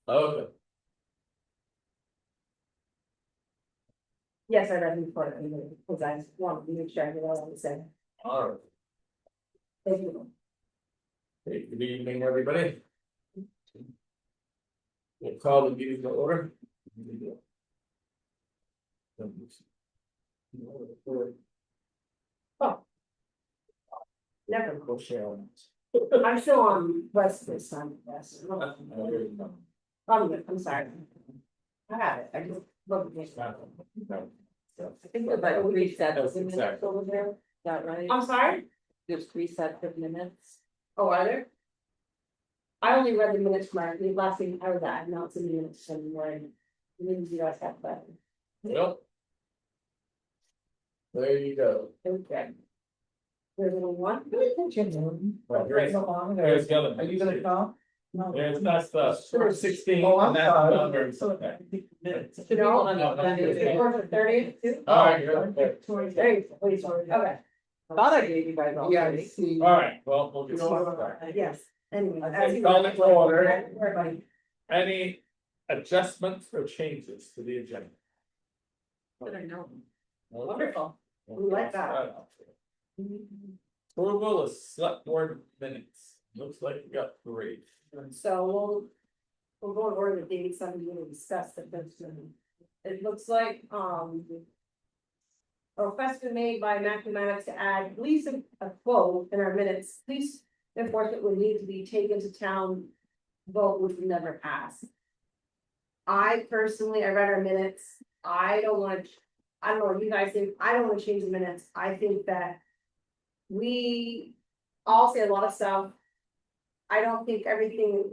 Okay. Yes, I read the report, because I wanted to make sure I knew what I was saying. All right. Thank you. Hey, good evening, everybody. We'll call the meeting to order. Oh. Never. Go share on I'm still on West this time, yes. this. I'm sorry. I have it, I just looked at this. I think there's like 3 sets of minutes Exactly. over there, is that right? I'm sorry? There's 3 sets of minutes. Oh, are there? I only read the minutes from the last thing I was at, now it's in the minutes somewhere. Means you guys have that. Well. There you go. Okay. There's only one. Well, here's the other. Are you gonna come? There's that stuff. There's 16. Oh, I'm and that's sorry. number. Minutes. Should we wanna No, know no, when it is? Or the 30th too? All right, you're okay. Okay, Thought I gave you guys all Yeah, I three. see. All right, well, we'll get started. yes, anyway. Okay, call it to order. Everybody. Any adjustments or changes to the agenda? But I know. Wonderful. We like that. Approval of select board minutes, looks like we got 3. So we'll go in order the dates I'm going to discuss the first one. It looks like, a request been made by Mathematics to add police a quote in our minutes, police enforcement would need to be taken to town vote, which we never passed. I personally, I read our minutes, I don't want to, I don't know what you guys think, I don't want to change the minutes, I think that. We all say a lot of stuff. I don't think everything,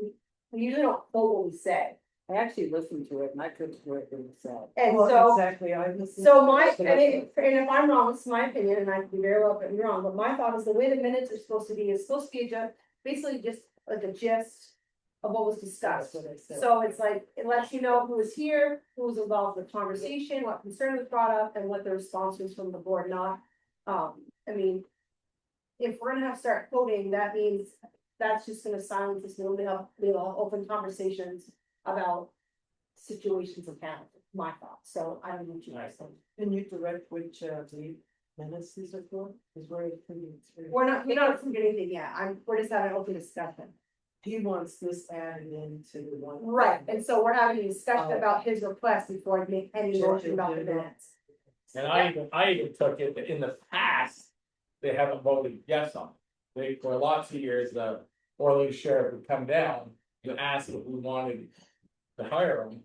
we usually don't quote what we say, I actually listened to it and I couldn't hear it being said. and Well, so. exactly, I was. So and if I'm wrong, it's my opinion, and I can be very well be wrong, but my thought is the way the minutes are supposed to be, is supposed to be just, basically just like a gist. Of what was discussed, so it's like, it lets you know who was here, who was involved with the conversation, what concern was brought up, and what the response was from the board, not, I mean. If we're gonna have to start quoting, that means that's just gonna silence us, we'll have open conversations about. Situations of town, my thoughts, so I don't know what you guys think. Can you direct which the minutes these are for? Is where it's pretty. We're not approving anything yet, we're just having an open discussion. He wants this added into the one. Right, and so we're having a discussion about his request before I make any motion about the minutes. And I even took it, that in the past, they haven't voted yes on it. They, for lots of years, the Orleans sheriff would come down and ask if we wanted to hire him.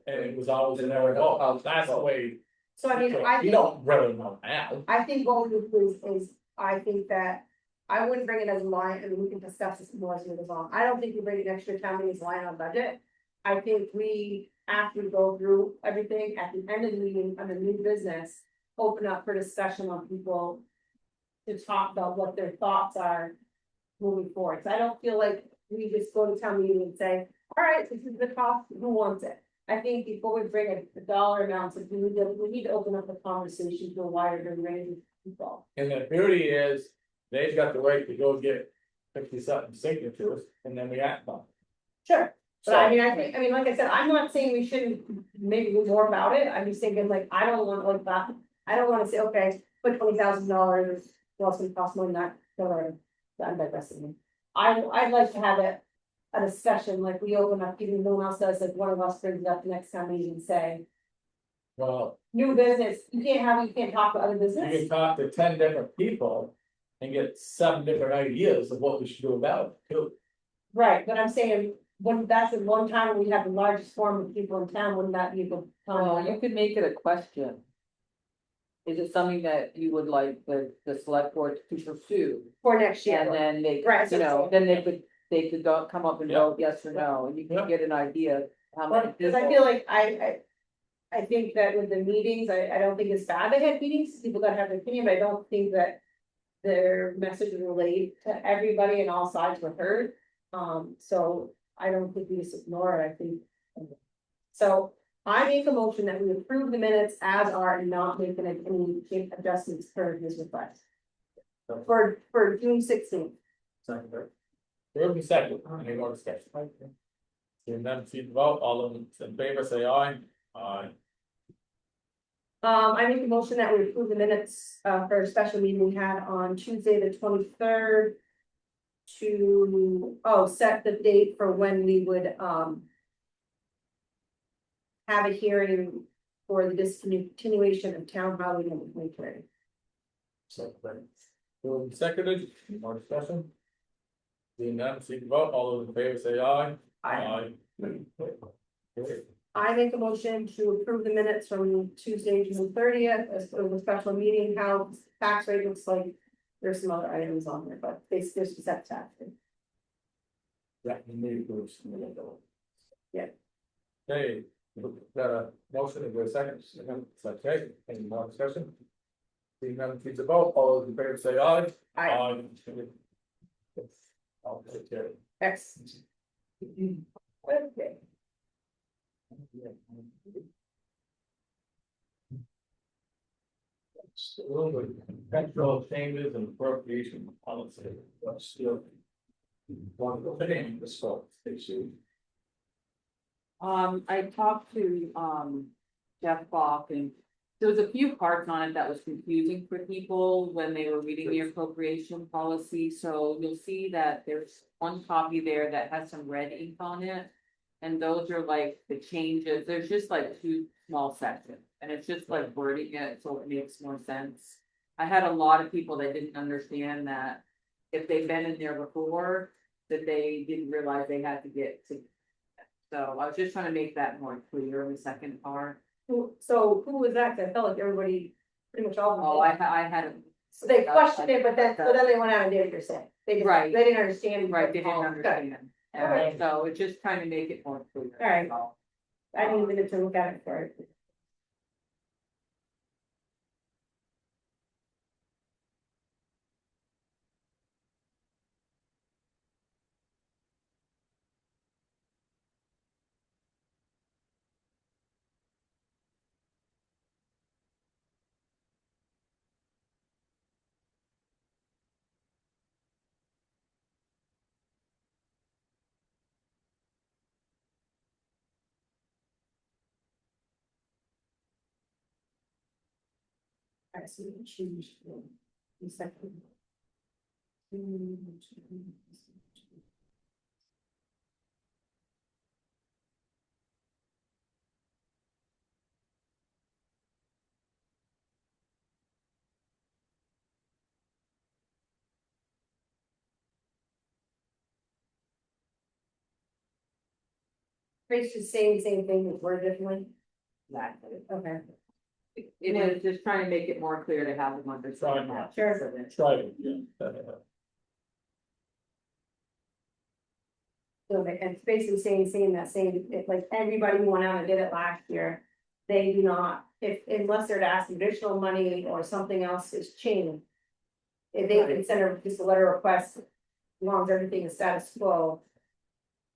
And it was always a never vote, that's the way. So I mean, I You think, don't really know now. I think what we would do is, I think that. I wouldn't bring it as a line, I mean, we can discuss this more as we go on, I don't think we bring an extra town meeting's line on budget. I think we, after we go through everything, at the end of the meeting, under new business, open up for discussion on people. To talk about what their thoughts are moving forward, so I don't feel like we just go to town meeting and say, all right, this is the cost, who wants it? I think before we bring a dollar amount, we need to open up the conversation to a wider range of people. And the beauty is, they've got the right to go get 50-something signatures, and then we act on it. Sure. But I So, mean, I mean, like I said, I'm not saying we shouldn't maybe do more about it, I'm just thinking like, I don't want like that. I don't wanna say, okay, put $20,000, well, it's gonna cost more than that, or I'm digressing. I'd like to have it. A discussion, like we open up, even no one else does, like one of us brings it up the next time meeting and say, well, new business, you can't talk to other you business. can talk to 10 different people. And get 7 different ideas of what we should do about it too. Right, but I'm saying, when that's the one time when we have the largest forum of people in town, wouldn't that be a good Well, time? you could make it a question. Is it something that you would like the select board to pursue? For next year. And then they, Right, so you know, it's- then they could go come up and Yeah. vote yes or no, and you Yeah. can get an idea how many Because I people. feel like I think that with the meetings, I don't think it's bad they had meetings, people gotta have their opinion, but I don't think that. Their message is relayed to everybody and all sides were heard, so I don't think we just ignore it, I think. So I make a motion that we approve the minutes as are and not making any adjustments per his request. For June 16th. Second. Second, any more discussion? Seeing none, see the vote, all those in favor say aye. Aye. I make a motion that we approve the minutes, for a special meeting we had on Tuesday, the 23rd. Set the date for when we would, have a hearing for the discontinuation of town highway number 23. Seconded, more discussion? Seeing none, see the vote, all those in favor say aye. Aye. I make a motion to approve the minutes from Tuesday, June 30th, as for the special meeting, how tax rate looks like. There's some other items on there, but there's set tax. Yeah, you need Bruce. Yeah. Okay, got a motion, is there a second? It's okay, any more discussion? Seeing none, see the vote, all those in favor say aye. Aye. I'll take care. Excellent. Okay. Control changes and appropriation policy. Still. One of the thing, the scope, issue. I talked to, Jeff Bach, and there was a few parts on it that was confusing for people when they were reading the appropriation policy, so you'll see that there's one copy there that has some red ink on it. And those are like the changes, there's just like two small sections, and it's just like wording it so it makes more sense. I had a lot of people that didn't understand that if they've been in there before, that they didn't realize they had to get to. So I was just trying to make that more clear in the second part. So who was that? 'Cause I felt like everybody, pretty much all of them. Oh, did. I had. So they questioned it, but then they went out and did what you're saying. They just, Right. they didn't understand. Right, they didn't Oh, good. understand. Alright. So it's just trying to make it more clear. Alright. I didn't even get to look at it for it. Alright, so we choose the second. Basically same thing, but word differently. Exactly. Okay. It is just trying to make it more clear to have them understand that. Sure. So that- Try it, yeah. So it's basically saying that same, if like everybody who went out and did it last year. They do not, unless they're to ask additional money or something else is changed. If they can send just a letter of request, as long as everything is status quo.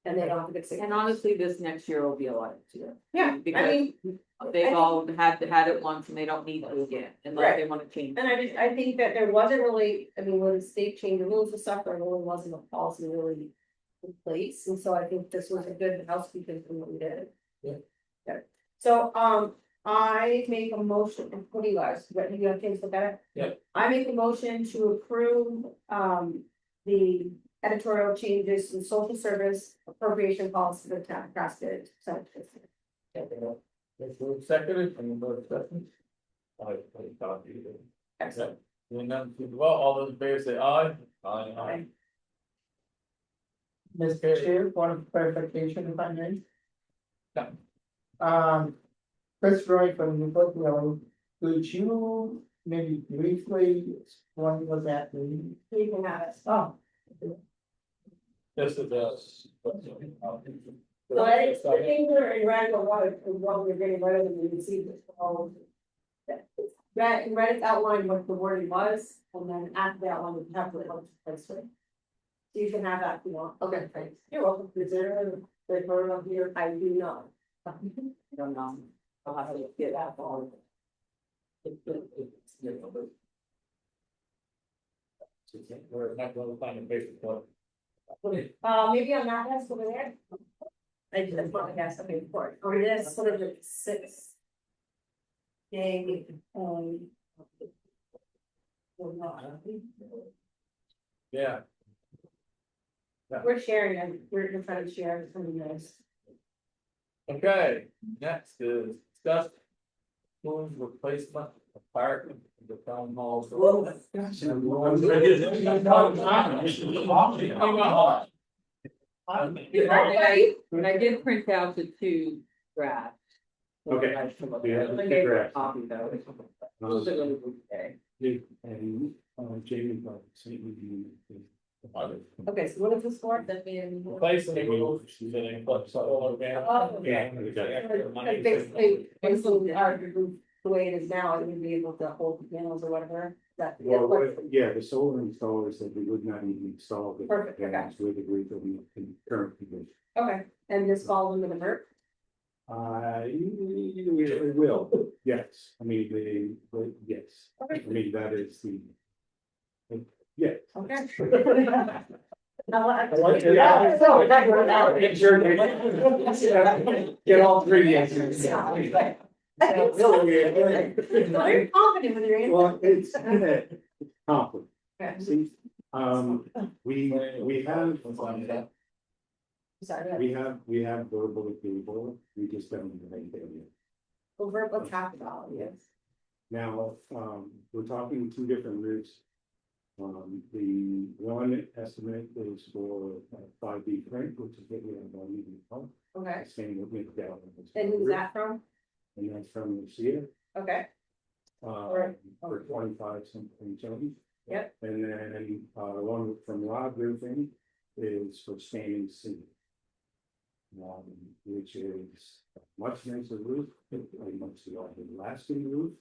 And they don't have to get sick. And honestly, this next year will be a lot easier. Yeah, I Because mean, they've all had it once and they don't need to again, unless they wanna change. and I think that there wasn't really, I mean, when the state changed the rules and stuff, there really wasn't a policy really. In place, and so I think this was a good housekeeping thing that we did. Yeah. Okay. So, I make a motion, what do you guys, what, you have things to look at it? Yeah. I make a motion to approve, the editorial changes in social service appropriation policy for the town of Craftsville. So, Seconded, any more discussion? I thought you did. excellent. Seeing none, see the vote, all those in favor say aye. Aye. Mr. Chair, point of clarification if I may. Yeah. Chris Roy from Newport Road, could you maybe briefly explain what that means? You can have it. Oh, This is a. So it's the things that are in red, but what we're getting rid of, and you can see this all. Red, in red, it's outlined what the wording was, and then after that one, we have to place it. So you can have that if you want. Okay, thanks. You're welcome. Is there a paper on here? I do not. I don't know. I'll have to get that all. We're not going to find a paper for it. Maybe on that desk over there. I did, that's what I guess, okay, for, or this sort of like 6. Day, Yeah, we're sharing, and we're trying to share some of this. okay, next is discuss. Rooms replacement of park, the town hall. And I did print out the 2 drafts. Okay. I Yeah, the gave her a draft. copy though. Those are gonna be okay. And Jamie sent me Okay, so what is this for, that being? Replacing the roof, then they put solar panels. Oh, Yeah. Like basically, our roof, the way it is now, it would be able to hold the panels or whatever, that. Yeah, the solar installer said we would not even install the Perfect, okay. panels with the roof that we in current condition. Okay, and this falls under the MERP? It will, yes, I mean, yes, Okay. I mean, that is the. Yeah. Okay. Get all 3 answers. Very confident with your answer. Well, it's kind of complicated. Okay. See, we have. Sorry, We have verbal approval, we just don't have anything yet. over, let's talk about, yes. Now, we're talking 2 different routes. The one estimate is for 5D print, which is what we have on the pump. Okay, Same with Mid-Cal. and who's that from? And that's from Lucia, Okay, Right. for 25 something change. Yep. And then, one from Rod Roofing is for standing seam. Which is a much nicer roof, a much longer lasting roof.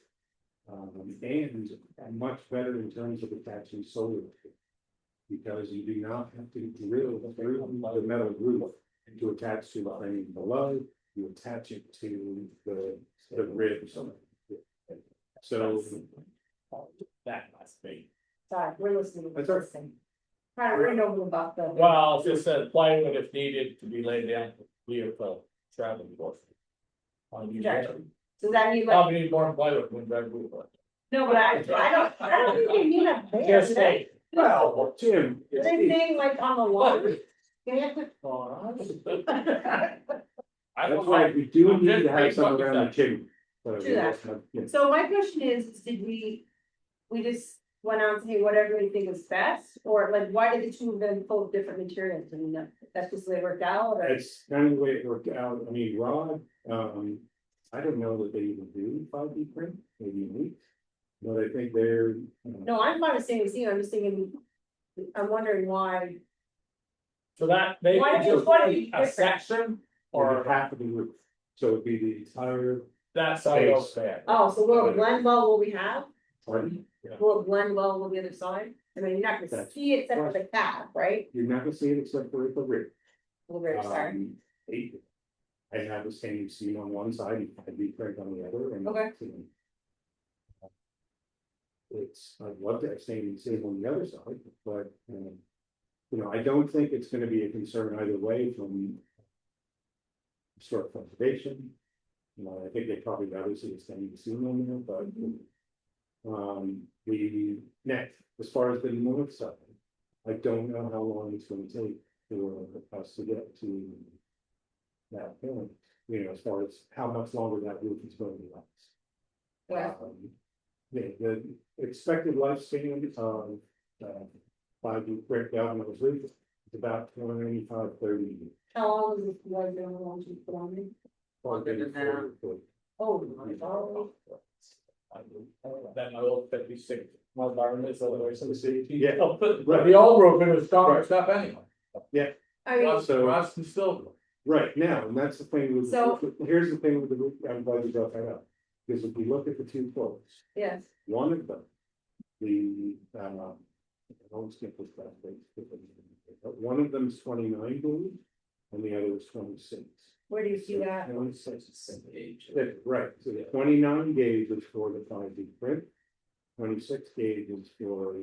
And much better in terms of attaching solar. Because you do not have to drill through the metal roof to attach to the frame below, you attach it to the ribs. So, That must be. sorry, we're listening. That's all right. Trying to read over about the. Well, just said plywood if needed to be laid down, vehicle traveling force. Gotcha. So that mean like, Probably need more plywood when driving vehicle. no, but I don't think they mean that there. Just say. well, Jim. Are they saying like on the lawn? They have to- I That's don't why know. we do I'm need just to have some saying, around the chimney. But Do that. yeah. So my question is, did we just went out and say whatever we think is best? Or like, why did the 2 of them pull different materials? I mean, that's just the way it worked out or? It's kind of the way it worked out. I mean, Rod, I don't know that they even do 5D print, maybe a week. But I think they're. No, I'm fine with saying we see, I'm just thinking, I'm wondering why. So that they Why can do- just why do be you a different? section Or or half of the roof, so it'd be the entire. that side of that. Oh, so will it blend well what we have? Pardon? Will it blend well with the other side? I mean, you're not gonna That's- see it except for the cap, right? You're not gonna see it except for the roof. Well, very sorry. I have the same seam on one side, and I'd be print on the other, and. Okay. I'd love to have same on the other side, but, I don't think it's gonna be a concern either way from. Historic conservation. I think they probably rather see a standing seam on there, but. The next, as far as the north side, I don't know how long it's gonna take for us to get to. That point, as far as how much longer that roof is going to last. Yeah. The expected lifespan of, 5D brick galvanized roof is about 25, 30 years. How long was this, was the only one you put on there? Longer than that. Oh, my God. Then I will 56, my environment is otherwise in the city. Yeah. But the old roof, it was concrete stuff anyway. I mean, Rust, rust and silver. Right, now, and that's the thing with, So- here's the thing with the roof, I'm glad you brought that up. Because if we look at the 2 quotes, yes, one of them, the, I always get this back, but one of them is 29 gauge, and the other is 26. where do you see that? 26 is the gauge. Right, so the 29 gauge is for the 5D print, 26 gauge is for.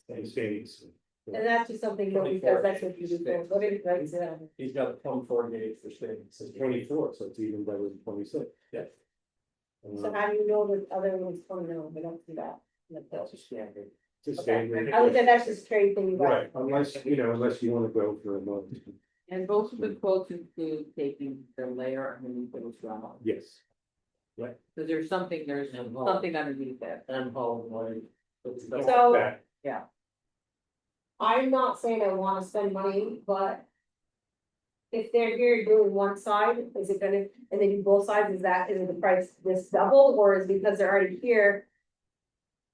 Standing seam. And that's just something that because that's what you do, what if that's, He's got a 24 gauge for staying. It's 24, so it's even better than 26. Yeah. so how do you know that other ones coming out, we don't see that. That's a standard. It's a standard. I would say that's just a trade thing, you Right, got. unless you wanna go for a month, And both of the quotes include taking the layer underneath it as well. yes. So there's something underneath there. And Holland. So- That- I'm not saying I wanna spend money, but. If they're here doing one side, is it gonna, and they do both sides, is it the price this double, or is it because they're already here?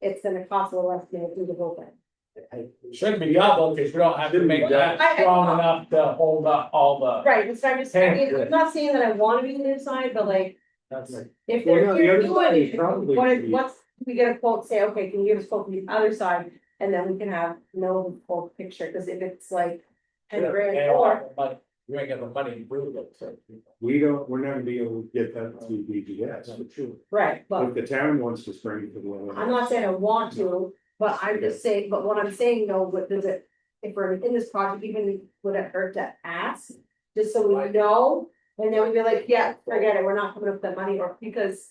It's gonna cost a little less to do the whole thing. Shouldn't be double, because we don't have to make that strong enough to hold up all the. Right, it's I'm just, I'm not saying that I wanna be the inside, but like, That's if Well, they're no, the here other side doing is it, probably what, the- what's, we get a quote, say, okay, can you give us a quote from the other side? And then we can have no full picture, cause if it's like 10 grand or, But you ain't got the money to prove it, so. we're not gonna be able to get that through BGS, for sure. right, but. If the town wants to spring for the well. I'm not saying I want to, but I'm just saying, but what I'm saying though, what does it, if we're in this project, even would it hurt to ask? Just so we know, and then we'd be like, yeah, forget it, we're not coming up with that money, or because,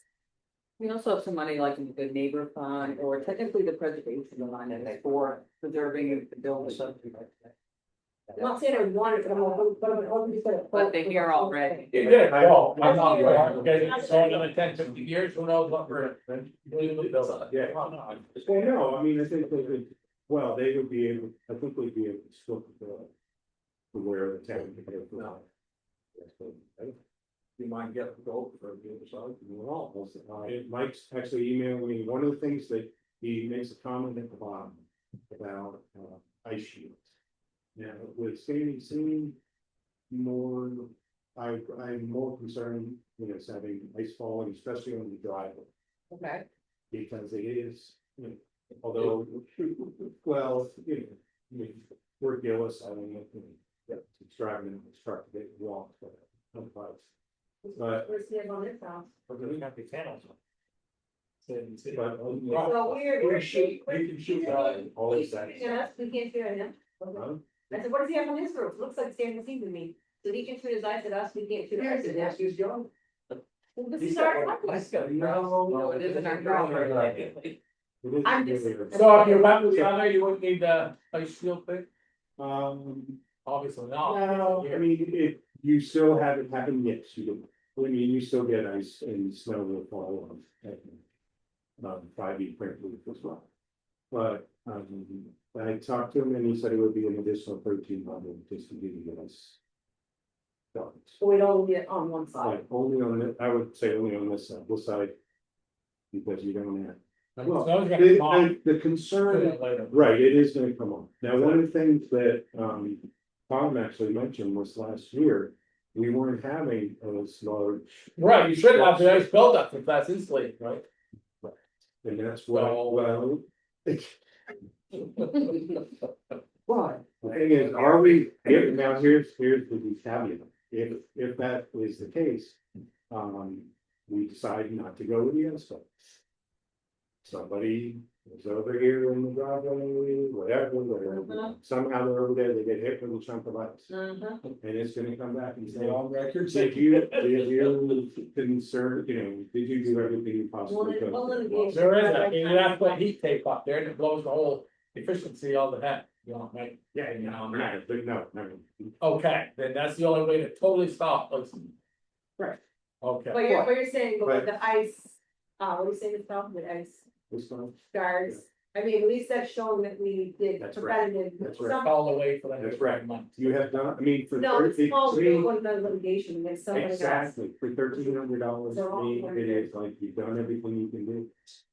We also have some money like in the good neighbor fund, or technically the preservation line, and for preserving the building. I'm not saying I want it, but I'm hoping to. But they're here already. You did, well, I'm not, okay, so in 10, 50 years, who knows what we're. Yeah. Well, no, I mean, I think they would, well, they would be able, I think we'd be able to split the bill. To where the town could pay for No. that. You might get the gold for the other side. Well, Mike's actually emailed me, one of the things that he makes a comment at the bottom about ice shields. Now, with seeing more, I'm more concerned, having ice falling, especially on the driveway. Okay. Because it is, although, well, we're Gillis, I don't know. It's driving in this truck, they walk, but. Where's the on this house? We're gonna have the panels. But, So weird. You can shoot, all He's of that. shooting at us, we can't shoot at him. I said, what does he have on his roof? Looks like stainless steel to me. So he can shoot his eyes at us, we can't shoot at him. That's his job. Well, this is our driveway. No, it isn't our driveway. I'm just- So if you went with the other, you wouldn't need the ice shield thing, Um, obviously not. no, I mean, you still have it happen, yes, you do. I mean, you still get ice and snow will fall on. 5D print roof as well. But, I talked to him and he said it would be an additional 1,300 just to give you guys. So we don't get on one side. Like, only on the, I would say only on this side. Because you don't have. Well, Snow's gonna come on the concern, sooner or later. right, it is gonna come on. Now, one of the things that, Tom actually mentioned was last year, we weren't having as large. Right, you should have the ice buildup if that's insulated, right? And that's why, well. But the thing is, are we, now here's the caveat, if that is the case, we decide not to go with the asphalt. Somebody is over here in the driveway, whatever, somehow they're over there, they get hit with a chunk of ice. And it's gonna come back and say, On record. did you concern, did you do everything you possibly could? Well, litigation. There is, I mean, that's what heat tape up there, and it blows the whole efficiency all the heck, right? Yeah, but no. Okay, then that's the only way to totally stop, Right. Okay. But you're saying, but with the ice, what are you saying, the with ice This one, guards? I mean, at least that's showing that we did That's right. preventative. That's right. some- All the way for that. That's right. month. you have done, I mean, for No, it's 30 small, to we me, wasn't done litigation against somebody else. exactly, for $1,300 They're to all me, very it is like, you've done everything you can do.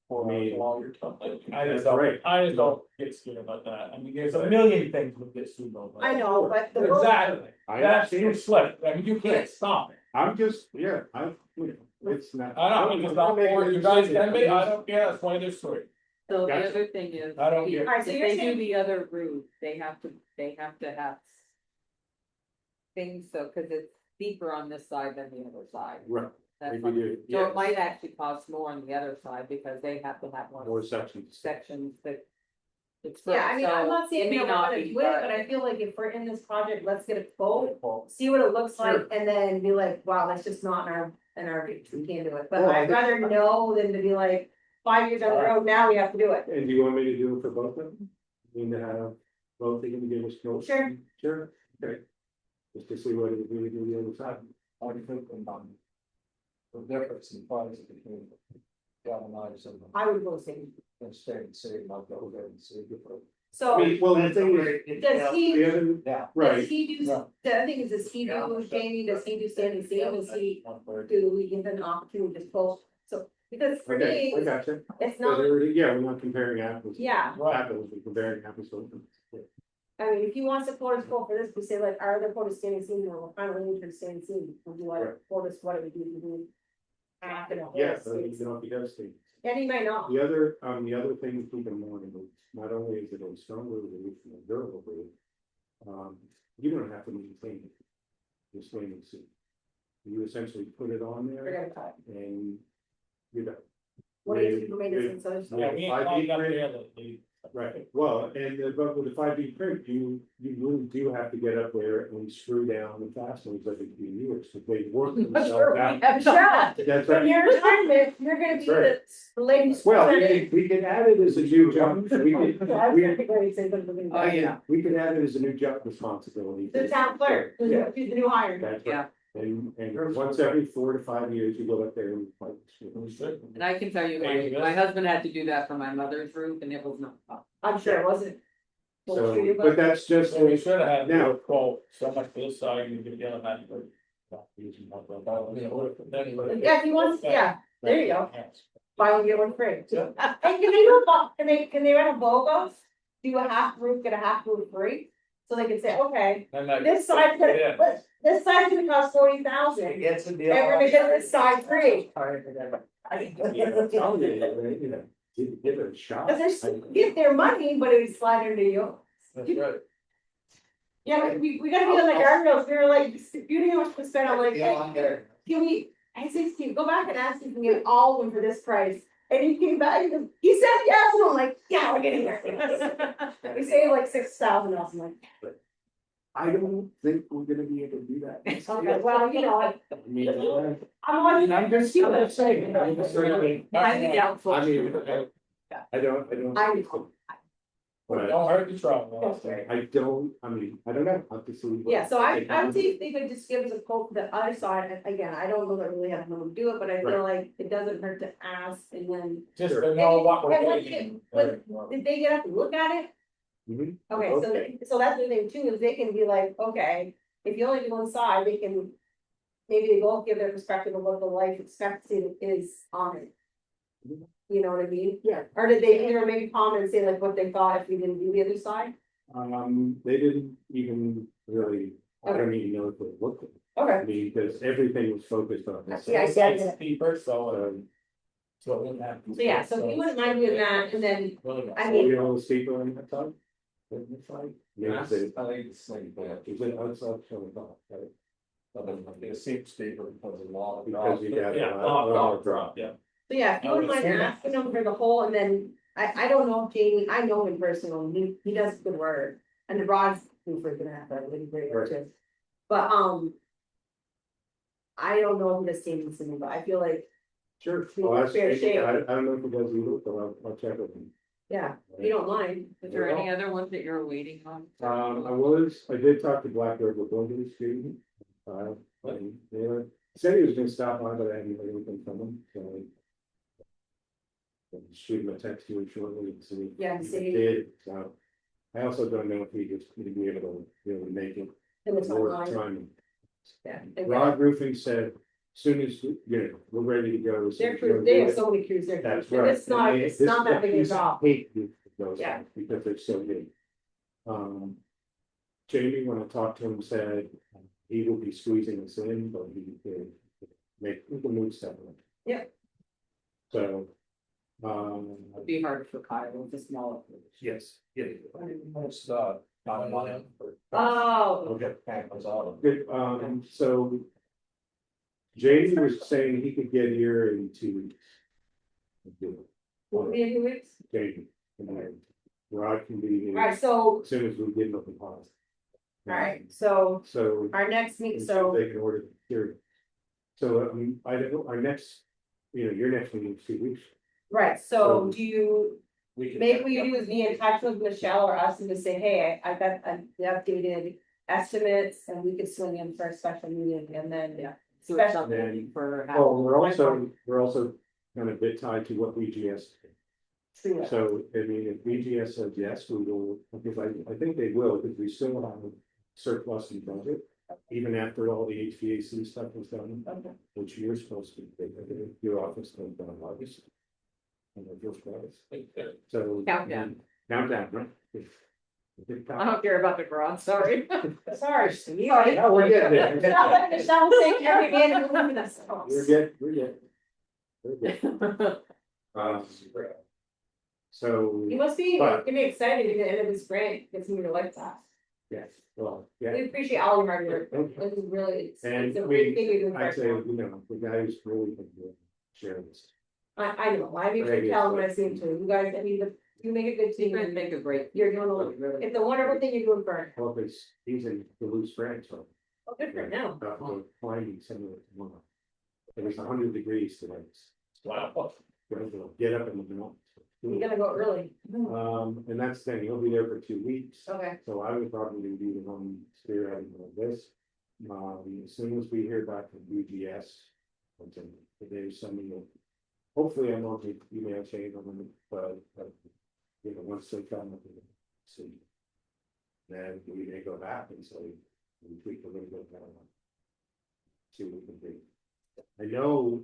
For Me. all your time. I That's just don't, right. I just don't get scared about that, I mean, there's a million things we get sued over. I know, but the world, Exactly, I that's understand. your slip, I mean, you can't stop it. I'm just, it's not. I don't, I'm just not for you guys can be, I don't care, that's why they're suing. So the Gotcha. other thing is. I don't if get- Alright, so you're they do saying- the other roof, they have to have. Things, so, cause it's deeper on this side than the other side. Right, That's if what- you do, So yeah, it might actually cost more on the other side because they have to have more more sections. sections that. It's Yeah, I mean, I'm not so saying it may we don't not wanna be, do it, but I feel like if we're in this project, let's get a quote, Well, see what it looks Sure. like, and then be like, wow, that's just not in our reach, we can't do it, but Well, I I'd think- rather know than to be like, 5 years down the road, now we have to do it. And do you want me to do it for both of them? Mean to have both of them give us quotes? Sure. Sure, okay. Just to see what it would do the other side. How do you think the difference in price between galvanized and I would go see. state, say, not go ahead and say different. So, Well, the thing is, does he, the other, Yeah. right, does he do, Yeah. the other thing is, does he do, Jamie, does he do standing seam, does he, do we give an opportunity to just pull? So, because for okay, I me, gotcha. it's So not, yeah, we're not comparing apples. to Yeah. Apples, we're comparing apples to apples. I mean, if he wants to quote us for this, we say like, our other quote is standing seam, or we're kind of leaning for standing seam, would you like, Right. quote us, what it would be to do? Half and a whole Yeah, so seam. you don't be devastated. And he might not, The other thing to keep in mind is not only is it a stronger roof and a durable roof, you don't have to maintain it. You're standing seat. You essentially put it on there forget about it. and you're done. What do you think made this so? Yeah, we ain't all got the other, Right, well, and but with the 5D print, you really do have to get up there and screw down the fasteners every few years, so they work themselves out. Michelle, That's in right. your retirement, you're gonna be That's the lady. Well, we can add it as a new job, we Oh, yeah. we can add it as a new job responsibility. The town clerk, Yeah. who's the new hire. That's Yeah. right, and once every 4 to 5 years, you go up there and like. and I can tell you, my husband had to do that for my mother's roof and it was not fun. I'm sure it wasn't. So, Well, but that's just, So we should have Now- now quote so much for this side, you could get on that. But not using my bill. Yeah, if he wants, yeah, there you go, Yes. buy one, get one free. Yeah. And can they do a, can they run a BOGO? Do a half roof, get a half roof free? So they can say, okay, And that- this side's gonna, Yeah. but this side's gonna cost 40,000, and It's a deal. we're gonna get this side free. yeah, tell me, you know, give it a shot. Cause they're, get their money, but it would slide into you. That's right. Yeah, we gotta be on the guardrails, we were like, you know how much to spend, I'm like, hey, can we, I said, Steve, go back and ask if we can get all of them for this price. And he came back, he said yes, and I'm like, yeah, we're getting there. We saved like 6,000 else, I'm like, I don't think we're gonna be able to do that. okay, well, you know, I'm I mean, on. I'm just saying. I'm just saying. Highly doubtful. I mean, I don't. I know. But Don't hurt the trouble. That's right. I don't know, I'll have to see. what Yeah, so I they would see if they could just give us a quote for the other side, and again, I don't know that we really have to do it, but I feel like it doesn't hurt to ask, and then. Just to know what we're And when getting. Did they get up to look at it? Mhm. Okay, so that's the thing too, is they can be like, okay, if you only do one side, they can. Maybe they both give their perspective of what the life expectancy is on it. Mhm. You know what I mean? Yeah. Or did they either maybe comment and say like what they thought if we didn't do the other side? They didn't even really, I don't even know if they looked at it, Okay. I mean, because everything was focused on this. Yeah, I It's get it. deeper, so. So it wouldn't have. So yeah, so if you wouldn't mind doing that, and then, Really. I So mean- you know, the steeper on that side? That side? Yeah, is it, I think it's the same thing. is it outside showing off, right? It seems steeper because of a lot of. Because you got a Yeah, lot of drop, yeah. so yeah, if you I would wouldn't mind assume that. asking them for the whole, and then, I don't know if Jamie, I know him personally, he does good work. And the Rod's super gonna have that really great work too. But, I don't know if he does standing seam, but I feel like, Sure. Be Well, that's, fair I shake. don't know if it does either, but I'll check with him. yeah, if you don't mind. Is there any other ones that you're waiting on? I did talk to Blackbird with Logan student. And they said he was gonna stop by, but I hadn't heard anything from him, so. I'll shoot him a text here shortly and see. Yeah, if see. he did, so. I also don't know if he was gonna be able to, make it. And it's Or online, time. yeah. Rod Roofing said, soon as, we're ready to go. as soon Their as crew, we're they have good." so many crews there. That's right. It's not, And it's not that big a this is job. hate with those Yeah. guys because they're so big. Jamie, when I talked to him, said he will be squeezing us in, but he can move stuff. in. Yeah. So, It'd be hard for Kyle with the small. yes, yeah. Most, not money. Oh, Okay, cameras out. Good, so. Jamie was saying he could get here in 2 weeks. will be in 2 weeks? Jamie. and Rod can be here Alright, so, as soon as we give them a deposit. alright, so So. our next meeting, and so, They can order here. So, I don't, our next, your next meeting is 2 weeks. right, so do you, We can. maybe what you do is be in touch with Michelle or us and just say, hey, I got the updated estimates and we could swing in for a special meeting and then, yeah. So it's Special- something for. Well, we're also kind of a bit tied to what BGS. So, I mean, if BGS says yes, we will, because I think they will, because we still have a surplus in budget. Even after all the HVAC stuff was done, Okay. which you're supposed to, your office was done in August. And the first price, so. Countdown. Countdown, right? I don't care about the garage, sorry. Sorry. No, we're getting there. Michelle, let Michelle take every man and woman that's. We're good, we're good. We're good. So, You must be, But- gonna be excited at the end of this grant, gets me to like that. yes, well, yeah. We appreciate all your hard work, Okay. this is really, And it's a we- great thing you're doing. for I'd say, everyone. the guys really can share this. I know, I make sure to tell them when I see them too, you guys, I mean, you make a good You team, guys make a great. you're doing a, it's a wonderful thing you're doing for, Well, because he's in the loose branch, so. oh, good for now. Climbing somewhere tomorrow. It was 100 degrees today. Wow. Get up in the middle. You gotta go early. And that's the thing, he'll be there for 2 weeks. Okay, So I would probably be the one spearheading all this. As soon as we hear back from BGS. There's something that, hopefully I won't get email chain on them, but, once they come, see. Then we may go back and say, we tweak a little bit more. See what we can do. I know,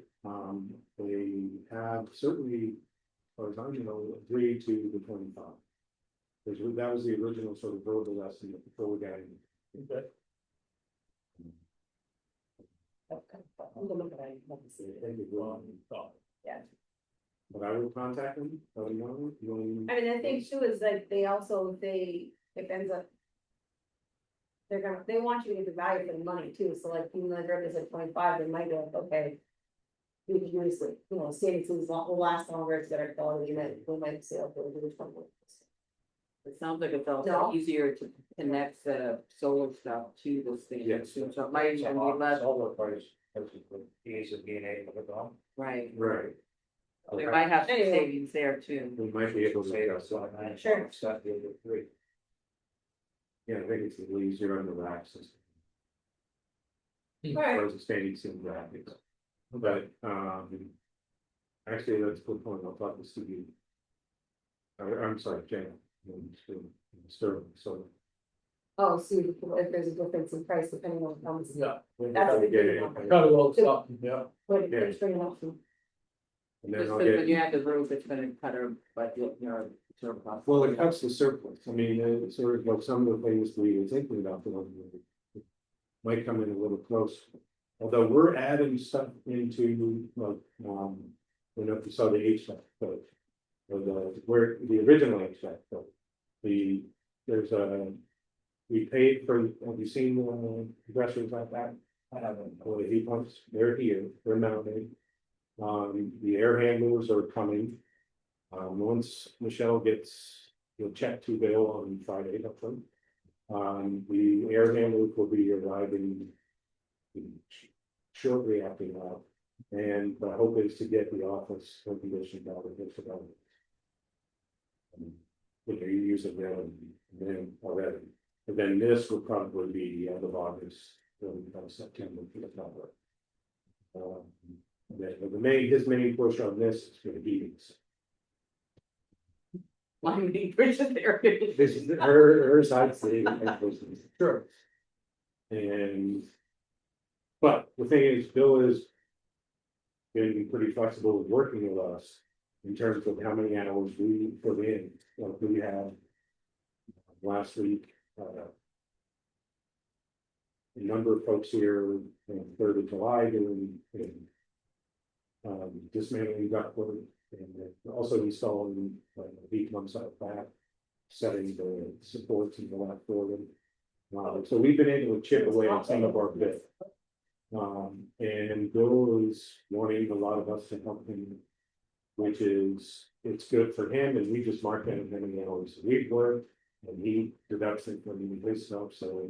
they have certainly, as I agreed to the 25. Because that was the original sort of verbal estimate before we got in. Okay. I'm gonna look at it, let me see it. Thank you, Ron. Yeah. But I will contact them, let them know, I mean, the thing too is that they also, if ends up. They want you to get the value for the money too, so like, even though the grant is at 25, they might go, okay. We can use it, savings will last longer, it's better quality, and then we might say, okay, we'll do this one. It sounds like it's also No. easier to connect the solar stuff to this thing. Yes. So it might even be less, Solar price, ease of being able to go. right, right, we might have some Anyway. savings there too. we might be able to. Sure. Start the other three. Yeah, I think it's a little easier on the rack system. Alright, As a standing seam graphics. But, actually, that's a good point, I'll talk to Steve. I'm sorry, Jan. Sterling, so. oh, see, if there's a difference in price depending on how much. Yeah. That's a Get good it. thing. Probably will stop, yeah. But Yeah. it's bring it up to. And then Just I'll because when you get, have the roof, it's gonna cut our budget, sort of. well, it cuts the surplus, I mean, it's sort of like some of the things we were thinking about, might come in a little close. Although we're adding stuff into, like, if you saw the HVAC, but. Or where the original HVAC, but there's we paid for, have you seen compressors like that? I haven't, or the heat pumps, they're here, they're mounted. The air handlers are coming. Once Michelle gets, you'll check to Bill on Friday, hopefully. The air handlers will be arriving shortly after that. And the hope is to get the office air conditioned out of this about. Which are using then already, and then this will probably be the end of August, September, if not. His main push on this is for the heatings. My main person there. This is her side city. Sure. And. But the thing is, Bill is. Been pretty flexible with working with us. In terms of how many hours we put in, like we had. Last week. A number of folks here on 3rd of July doing. Dismantling ductwork and also installing heat pumps out back. Setting the supports in the left for them. So we've been able to chip away at some of our bit. And Bill is wanting a lot of us to help him. Which is, it's good for him, and we just mark that in the hours a week work, and he deducts it from his stuff, so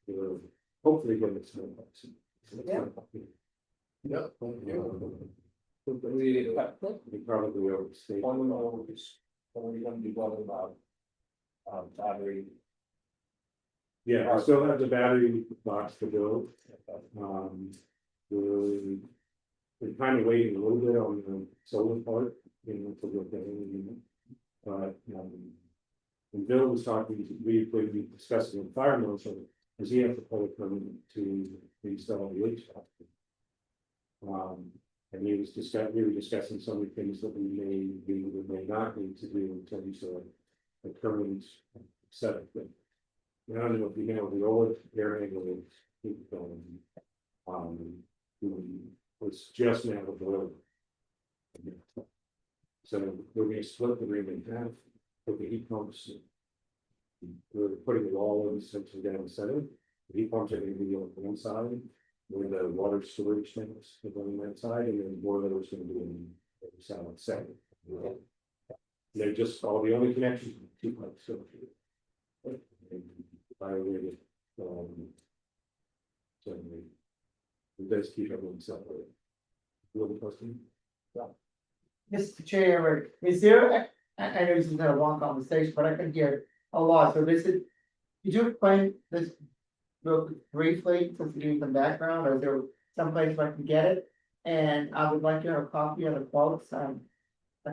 we're hopefully getting it smooth. Yeah. Yep. We, We probably overstate. one of those, when we're gonna be talking about. Battery. Yeah, I still have the battery box to build. We're kind of waiting a little bit on the solar part, to look at it. But, when Bill was talking, we discussing the fire marshal, because he has to pull a permit to install the HVAC. And we were discussing some of the things that we may not need to do in terms of the current setup. I don't know if you know, the old air handler was just now the boiler. So we're gonna split the room in half, put the heat pumps. We're putting it all in essentially down the center. The heat pumps are gonna be on one side, where the water storage tanks are on that side, and then the boiler is gonna be on the other side. They're just all the only connections, two pipes, so. I really, so it does keep everyone separate. Little question? Mr. Chair, is there, I know this is not a long conversation, but I can hear a lot, so this is. Could you explain this real briefly, since you give some background, or is there someplace where I can get it? And I would like to have a copy of the quotes, a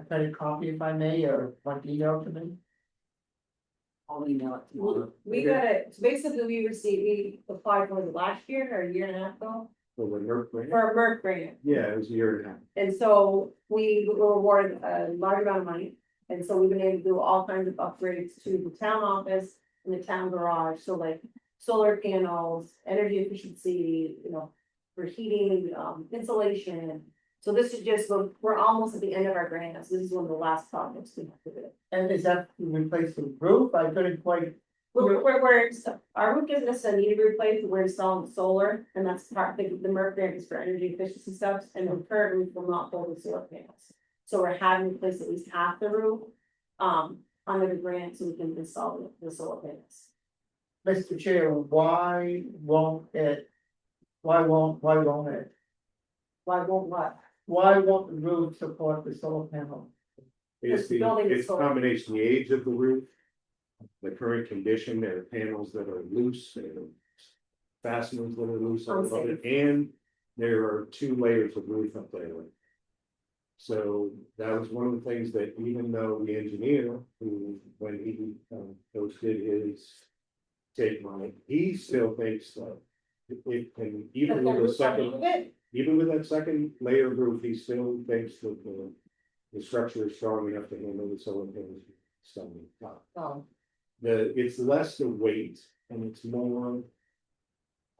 credit copy if I may, or one email to me. I'll email it to you. We got it, so basically we applied for it last year or a year and a half ago, For the Nerf grant? for a MERC grant. Yeah, it was a year and a half. And so we were awarded a large amount of money, and so we've been able to do all kinds of upgrades to the town office and the town garage, so like solar panels, energy efficiency, for heating, insulation. So this is just, we're almost at the end of our grant, so this is one of the last projects we have to do. And is that to replace the roof? I couldn't quite, Our roof doesn't necessarily need to be replaced, we're installing solar, and that's part, the MERC grant is for energy efficiency stuff, and the current roof will not hold the solar panels. So we're having to replace at least half the roof, under the grant, so we can install the solar panels. Mr. Chair, why won't it? Why won't it? Why won't what? Why won't the roof support the solar panel? It's the, building is it's solar. combination, the age of the roof. The current condition, there are panels that are loose, there are fasteners that are loose on it, and there are 2 layers of roof up there. So that was one of the things that even though the engineer, who, when he did his take on it, he still thinks that it can, even with that second layer of roof, he still thinks that the structure is strong enough to handle the solar panels. It's less the weight and it's more.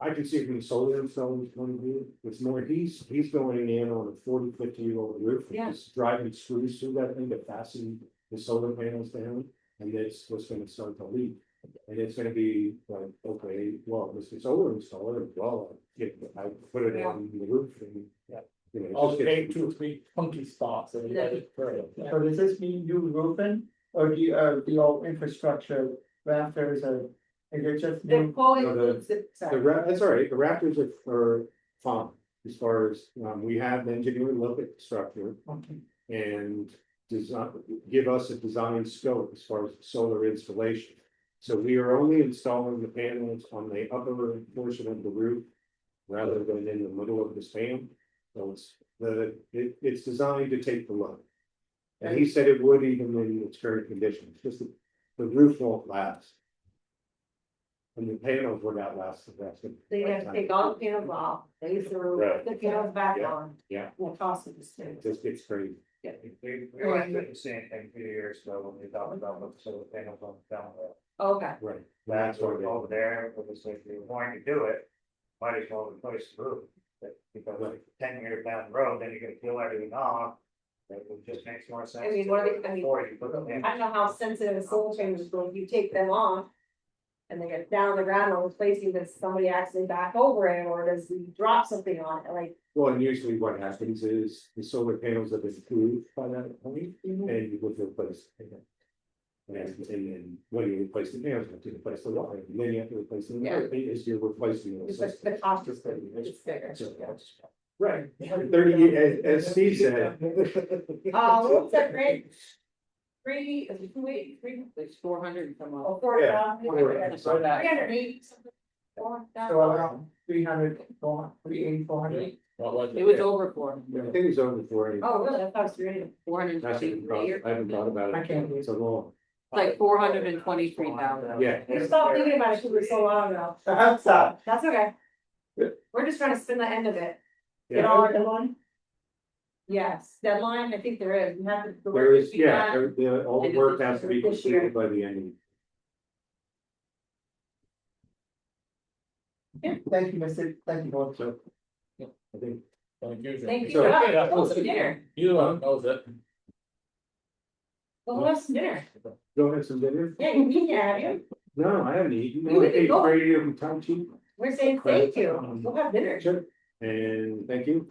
I can see it from the solar installers point of view, it's more, he's going in on a 40-50-year-old roof. Yeah. He's driving screws through that thing to fasten the solar panels down, and that's what's gonna start to leak. And it's gonna be like, okay, well, Mr. Solar installer, well, I put it on the roof and. Yeah. It I'll just gets- take 2 or 3 funky spots and let it through. So does this mean new roofing, or do you, the old infrastructure rafters, or is it just The new? quote No, the- includes That's all right, the Raptors are fine, as far as, we have an engineer look at the structure Okay. and design, give us a design scope as far as solar installation. So we are only installing the panels on the upper portion of the roof, rather than in the middle of the span. So it's designed to take the load. And he said it would even in its current condition, just the roof won't last. And the panels would outlast the rest of. They have to take all the panels off, they use the roof, Right. put the panels back Yeah. on. Yeah. Will cost them this It too. just gets crazy. We went through the same thing a few years ago when we talked about the solar panels on the town. Okay, Right. That's That's what what over there, it was like, if you're going to do it, might as well replace the roof. Because like 10 years down the road, then you're gonna peel everything off. It just makes more sense. I mean, what are they- I mean, Before you put them in. I don't know how sensitive a solar panel is, but if you take them off. And they get down on the ground or replacing, does somebody accidentally back over it, or does he drop something on it, like? Well, and usually what happens is the solar panels have been approved by that point, and you go to replace. it. And then when you replace the panels, you have to replace the wire, and then you have to replace the wire, is you're replacing. the It's like system. the cost is bigger. So, Right, 30, as Steve said. What's that rate? Three, is it 280, three, It's 400 and some odd. oh, 4, Yeah. 380. So around 300, 380, 400. What was It was over 400. I think it was over 40. Oh, really, I thought it was 380. 463 I haven't thought about I it, can't. so long, like 423,000. yeah. I stopped thinking about it because it was so long ago. That's up. That's okay. Yeah. We're just trying to spin the end of it. Yeah. Get all our deadline? Yes, deadline, I think there is, we have to. the work There is, has to be yeah, done. all the End of work this has to be year. This year. completed by the end of Thank you, Mr. Thank you, board. so. I think, Thank you. Thank you, So- yeah, what's for dinner? You the one knows it. Well, what's for dinner? go have some dinner? Yeah, you mean, yeah, have you? No, I haven't eaten, You I didn't ate go. radio from Tom Cheap, We're saying thank you, we'll have dinner. sure, and thank you.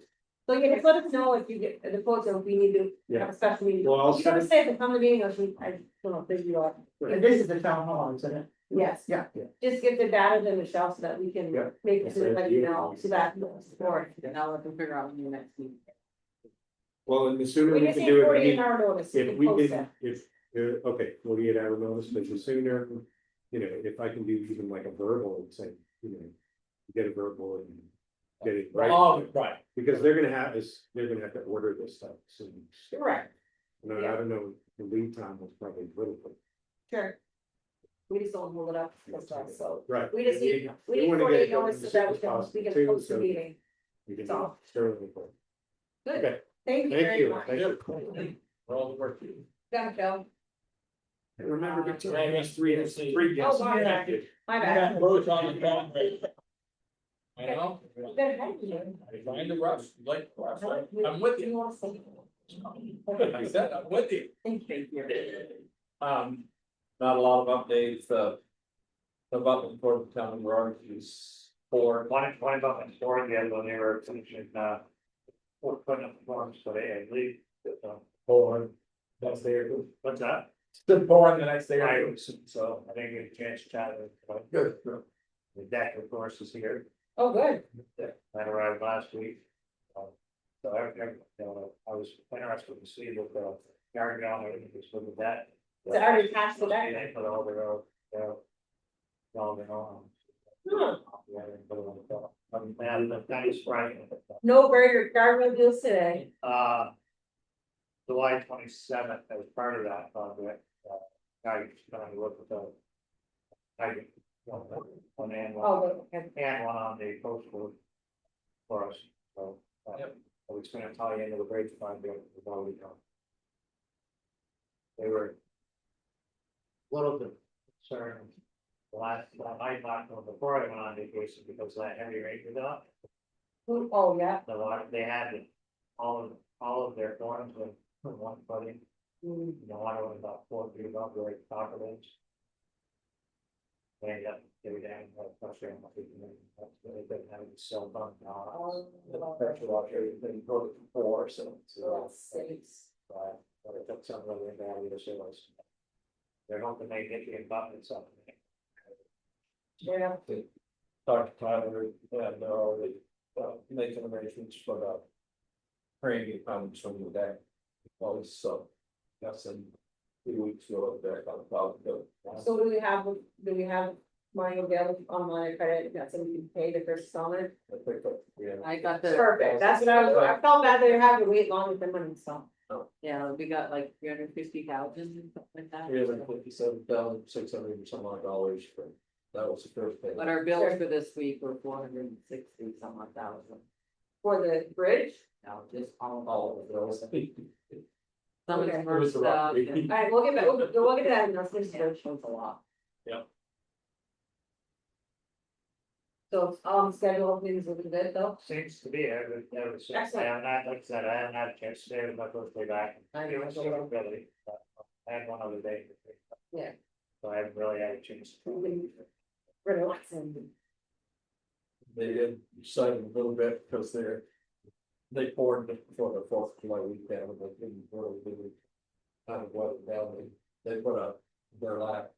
So you can just let us know if you get the quotes, or if we need to have a special meeting. Well, I'll You gotta send- say at the time of the meeting, or should, I don't know, if busy you are. And this is the town hall, isn't it? Yes. Yeah. Just get the data to Michelle so that we can Yeah. make it, Okay. like, you know, so that, support. And I'll let them figure out when your next meeting. Well, and the sooner We we just can need do it, 48 hour notice. if can we post can, if, okay, 48 hour notice, but the sooner, you know, if I can do even like a verbal and say, you know. Get a verbal and get it right, Oh, right. because they're gonna have to order this stuff soon. it. Right, And I don't know, the lead time was probably little, but. sure. We just don't hold it up, that's all, so. Right. We just need, we need wanna get 48 it going notice so as that soon we as can, possible, we can too, post the so meeting. We can So. do it sterling. Good, Okay, thank you thank very you, much. thank you. For all the work you do. Got it, Joe. And remember, Victoria Maybe has three Oh, guests. wow. My bad. Roads on the ground. I know. You better have you. I find the rush, you like the rush, right? I'm with you. want to say? I said, I'm with you. Thank you. Not a lot of updates, about the Port of Town Road is for. One about the story, the other one, they were finishing, we're putting up forms, so they leave. Born, next day or two. What's that? Still born the next day I or two. was, so I didn't get a chance to chat with, Good. the deck, of course, is here, Oh, good. that arrived last week. So I was interested to see what the yard ground, everything was with that. Is it already attached to that? They put all their, all their own. Hmm. Yeah, they put it on the top. And the nice Friday. No burger guardrail deals today. July 27th, as part of that project, I trying to look at the. One and one, Oh, okay. and one on the coastal. For us, so. I was gonna tie into the bridge project, we've already done. They were. a Little bit concerned. The last, I talked to them before I went on vacation because that heavy rain was up. Oh, yeah. The water, they had all of their forms with one footing. Mm. The water was about 4 feet above the right top of it. They were down, pressure on they didn't have it cell phone now. Oh, The pressure washer, then go to 4, so. sakes. But it took some of the value to show us. They're hoping they get the abutment something. Yeah. Talk to Tyler, and they're already, making arrangements for the. Praying comes from the day. Always so. That's in 2 weeks, we'll be back on the cloud. So do we have money available online credit, that somebody can pay the first installment? I think that, yeah. I got the. Perfect, that's what I felt bad that they're having to wait long with the money, so. Yeah, we got like 350,000, something like that. 357,600 or some odd dollars for, that was the first payment. But our bills for this week were 460 some odd thousand. For the bridge? Now, just all All of the bills. some of Okay. the It was first the rough stuff. week. and- Alright, we'll get back, we'll get that in the first Yeah, bridge. it's a lot. So, schedule openings looking good though? Seems to be, I was, I Excellent. have not, like I said, I haven't had a chance to stay with my first day back. I know, It was really, I had one other day. Yeah. So I haven't really had a chance to. relaxing. They did cite a little bit because they poured it before the 4th of July weekend, but didn't really do kind of what it down. They put a their lap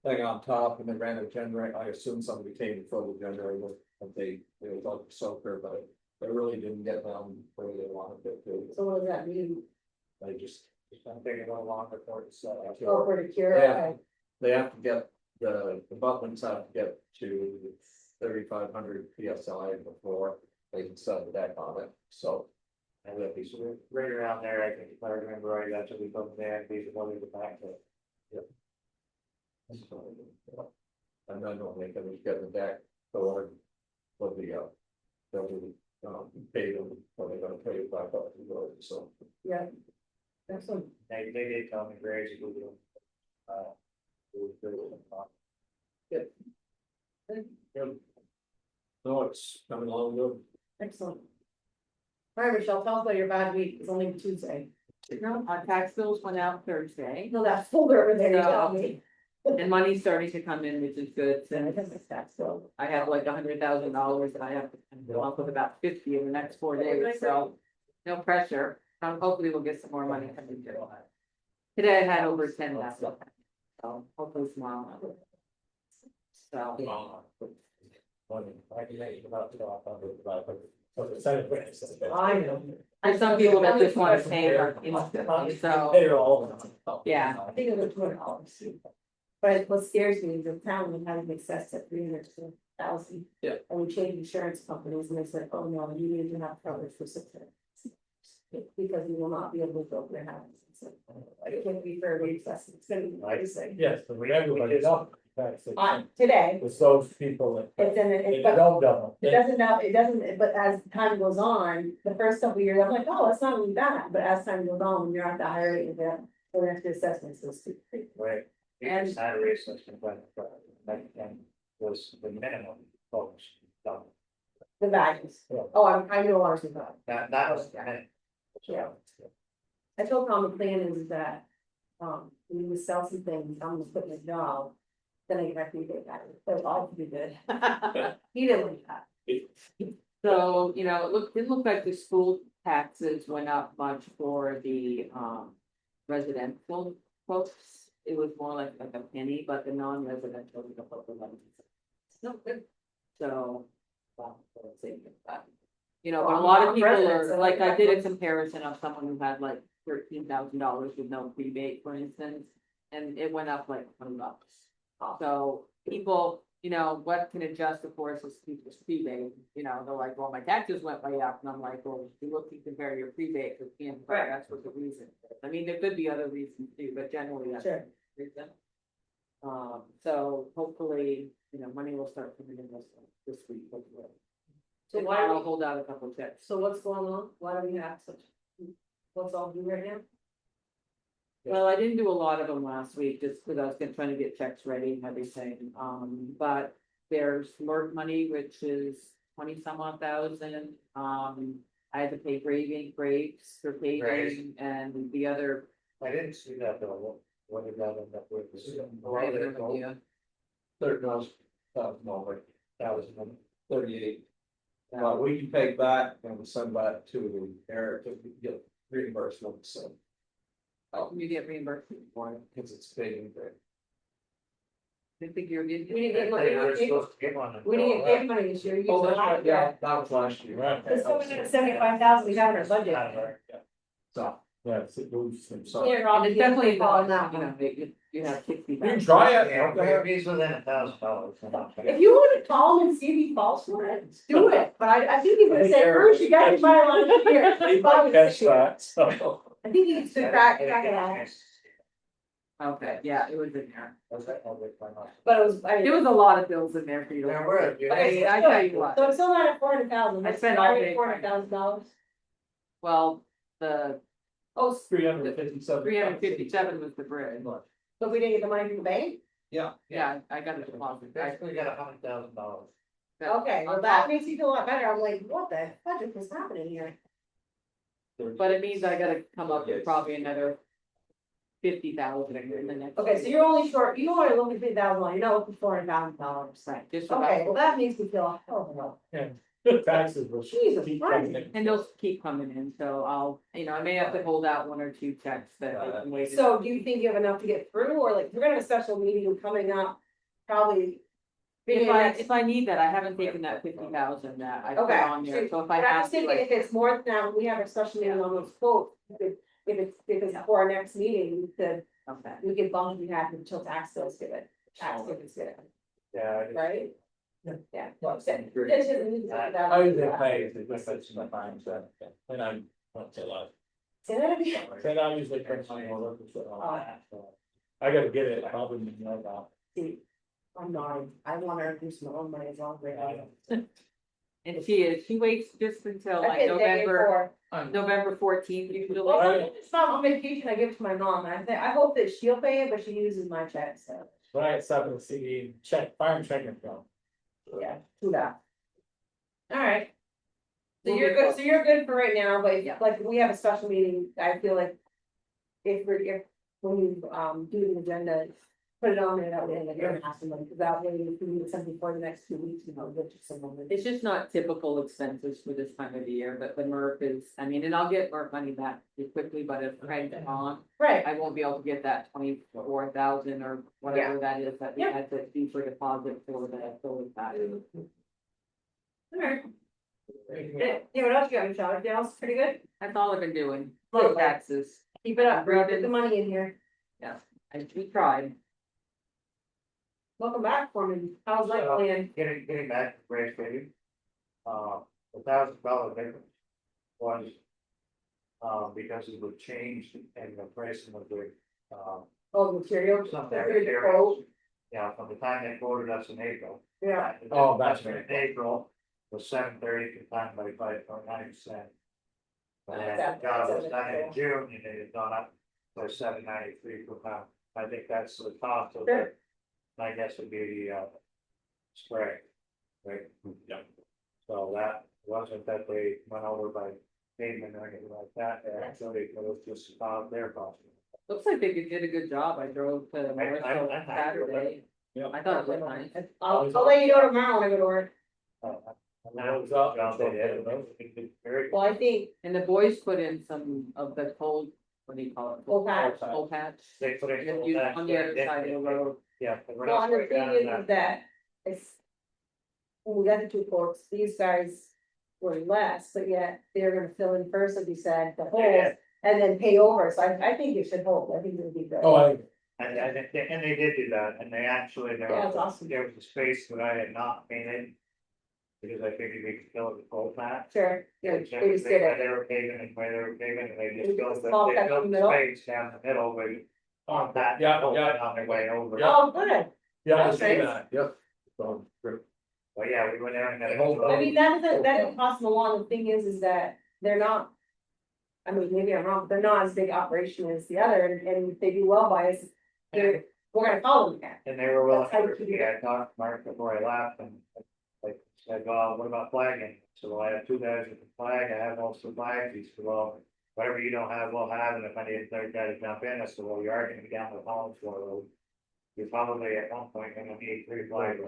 thing on top and they ran a generator. I assume somebody came before the generator, but it was like a soaker, but they really didn't get down where they wanted it to. So what does that mean? They just. I'm thinking a little longer for it, so. Oh, for the cure, Yeah. okay. They have to get, the buttons have to get to 3,500 PSI before they can set the deck on it, so. And if he's right around there, I think if I remember right, that's what we come there, and he's one of the back to. And then when they can get the deck going, for the, they'll be, pay them, or they're gonna pay it back up to the road, so. Yeah. Excellent. They did tell me very easy to do. No, it's coming along good. Excellent. All right, Michelle, tell us about your bad week. It's only Tuesday. No, our tax bills went out Thursday, No, that folder over there, you No. tell me. and money's starting to come in, which is good, I since guess it's tax bill. I have like $100,000 that I have to go up with about 50 in the next 4 days, so. No pressure, hopefully we'll get some more money coming through. Today I had over 10,000, so hopefully tomorrow. So, I can make about 1200. I know. there's some people that just want to pay like instantly, so, yeah. I think it was $200. But what scares me is the town would have an excess at 300,000. Yeah. And we changed insurance companies and they said, oh no, you need to have coverage for 600. Because you will not be able to go their houses. So, it can't be very excessive. It's gonna be pricing. Yes, but everybody's up. Today, It's those people that. it's in, They it, but don't double. it doesn't know, it doesn't, but as time goes on, the first couple of years, I'm like, oh, it's not really bad, but as time goes on, when you're at the higher rate of that, the next assessment is stupid. Right. And- And salary system, but and was the minimum folks. done. The values. Yeah. Oh, I know ours is not. That was the minimum. Yeah. I told Tom the plan is that, we would sell some things, I'm gonna put in a job. Then I get my rebate back, so all to be good. He didn't like that. So, it looked like the school taxes went up much for the, residential folks. It was more like a penny, but the non-residential was about 11. Still good. So, well, let's see, but, but a lot of people Residents, are, like, I did a comparison of someone who had like $13,000 with no rebate, for instance, and it went up like $20. So people, what can adjust, of course, is people's rebate, they're like, well, my taxes went way up, and I'm like, well, if you look, you compare your rebate with the Right. that's what the reason is. I mean, there could be other reasons too, but generally that's Sure. the reason. So hopefully, money will start coming in this week, hopefully. So If why not, are I'll we, hold out a couple of checks. so what's going on? Why do we have such? What's all due right now? Well, I didn't do a lot of them last week, just because I was trying to get checks ready and everything, but there's work money, which is 20 some odd thousand, I had to pay breaks for paving, Graves. and the other. I didn't see that though, what did that end up with? I have no idea. No, That was. 38. We can take that and send that to the air to get reimbursement, so. You get reimbursed for it. Because it's paid. I think you're getting. We didn't get They money, were supposed to get one. we didn't get paid money this year. You Oh, used that's a lot, right, yeah, that was last year. Right. It's coming in at 75,000, we have in our budget. So, Yeah, it's, it moves. so, Yeah, And Rob, it's you definitely on not, that one. you have 60. You can try it. Yeah, it's within $1,000. If you want to call him and see if he falls for it, do it, but I think he's gonna say, first, you got to buy a lot of here. He might catch that, so. I think he needs to crack it out, Okay, yeah, it was in there. but it was, I There mean. was a lot of bills in there for you to. There were, yeah. I mean, I tell you what, So it's still not at 400,000. I spent all day $400,000. well, the Oh, 357. 357 was the bridge. but we didn't get the money from the bank? yeah. Yeah, I got a deposit. Basically got $100,000. Okay, well, that makes you feel a lot better. I'm like, what the budget was happening here? But it means I gotta come up with probably another 50,000 in the next. Okay, so you're only short, you only looking for $3,000, you're not looking for $400,000. Right, just Okay, about, well, that makes me feel, oh, The taxes will. Jesus keep Christ. coming in. and they'll keep coming in, so I'll, I may have to hold out 1 or 2 checks that I can wait. so do you think you have enough to get through, or like, we're gonna have a special meeting coming up, probably. If I need that, I haven't taken that 50,000 that I put Okay, on there, so if I But I'm have just to, thinking like, if it's more than that, we have a special meeting on those quotes, if it's for our next meeting, okay. we could bump, we have until tax bills get it, tax bills get it, Yeah, right? Yeah. Yeah. Well, So, it's just- we need to talk about- I usually pay if it's my time, so, and I'm, not say a lot. Say that again. Then I usually print money all over, Oh. so. I gotta get it, probably, you know, about. See, I'm not, I want to do some own money as long as I have. And she waits just until I've like been there November, before. November 14th usually. Well, sometimes it's not on vacation, I give it to my mom, and I hope that she'll pay it, but she uses my check, so, When I stop in the CD, check, fire and checking account. yeah, do that. Alright. So you're good for right now, but Yeah. like, we have a special meeting, I feel like. If when you do the agenda, put it on there that way, like, you're gonna have some money, because that way, if we need something for the next 2 weeks, you know, get you some money. It's just not typical expenses for this time of the year, but the MERP is, and I'll get MERP money back pretty quickly, but if Craig's on, Right, I won't be able to get that 24,000 or whatever that is that we Yeah. had to do for deposit for the solar tax. alright. Yeah, what else you got, Michelle, everything else pretty good? That's all I've been doing, Good. taxes, Keep it up, bro, get the money in here. we tried. Welcome back for me, how's life going? getting back to Grace Baby. $1,000 difference was. Because of the change in the pricing of the, Oh, material. some of Here's the the materials. quote. Yeah, from the time they quoted us in April. Yeah, Oh, that's In April was 730 combined by 5.9%. And then That- the job that's was done in April. June, and it had gone up to 793 per pound. I think that's the cost of Sure. it. I guess would be the spray. Right? Yeah. So that wasn't that they went over by payment or anything like that, actually, it was just their cost. Looks like they did a good job, I drove to Morrisville I'm happy with Saturday, Yeah. I thought it was nice. I'll let you know tomorrow when I go to work. Now, What's up? John, they did it. Very. Well, I think, And the boys put in some of the cold, what do you call it? Cold patch. Cold patch. They put it. Just use on the other side of the road. Yeah. well, and the thing is that it's. When we got the 2 quotes, these guys were less, but yet they're gonna fill in first, as you said, the holes, Yeah. and then pay over, so I think it should hold, I think it would be good. Oh, And they did do that, and they actually, Yeah, that's awesome. there was a space that I had not painted. Because I figured we could fill it with cold patch. Sure, yeah, Which they just did it. They were paving and where they were paving, and they It just was built, small they patch in built the the middle? space down the middle where. On that. Yeah, open yeah. On their way over. Yeah. Oh, good, yeah, I That's see nice. that, yep. So, great. Well, yeah, we went there and. I mean, that doesn't cost them a lot, the thing is that they're not. I mean, maybe I'm wrong, but they're not as big operation as the other, and if they do well by us, we're gonna follow them again. And they were willing That's how to, you keep it. yeah, I talked to Mark before I left and like said, well, what about flagging? So well, I have 2 guys with the flag, I have also flags, he said, well, whatever you don't have, we'll have, and if I need a 3rd guy to jump in, I said, well, you are gonna be down the Collins Road. You're probably at one point gonna need 3 flags.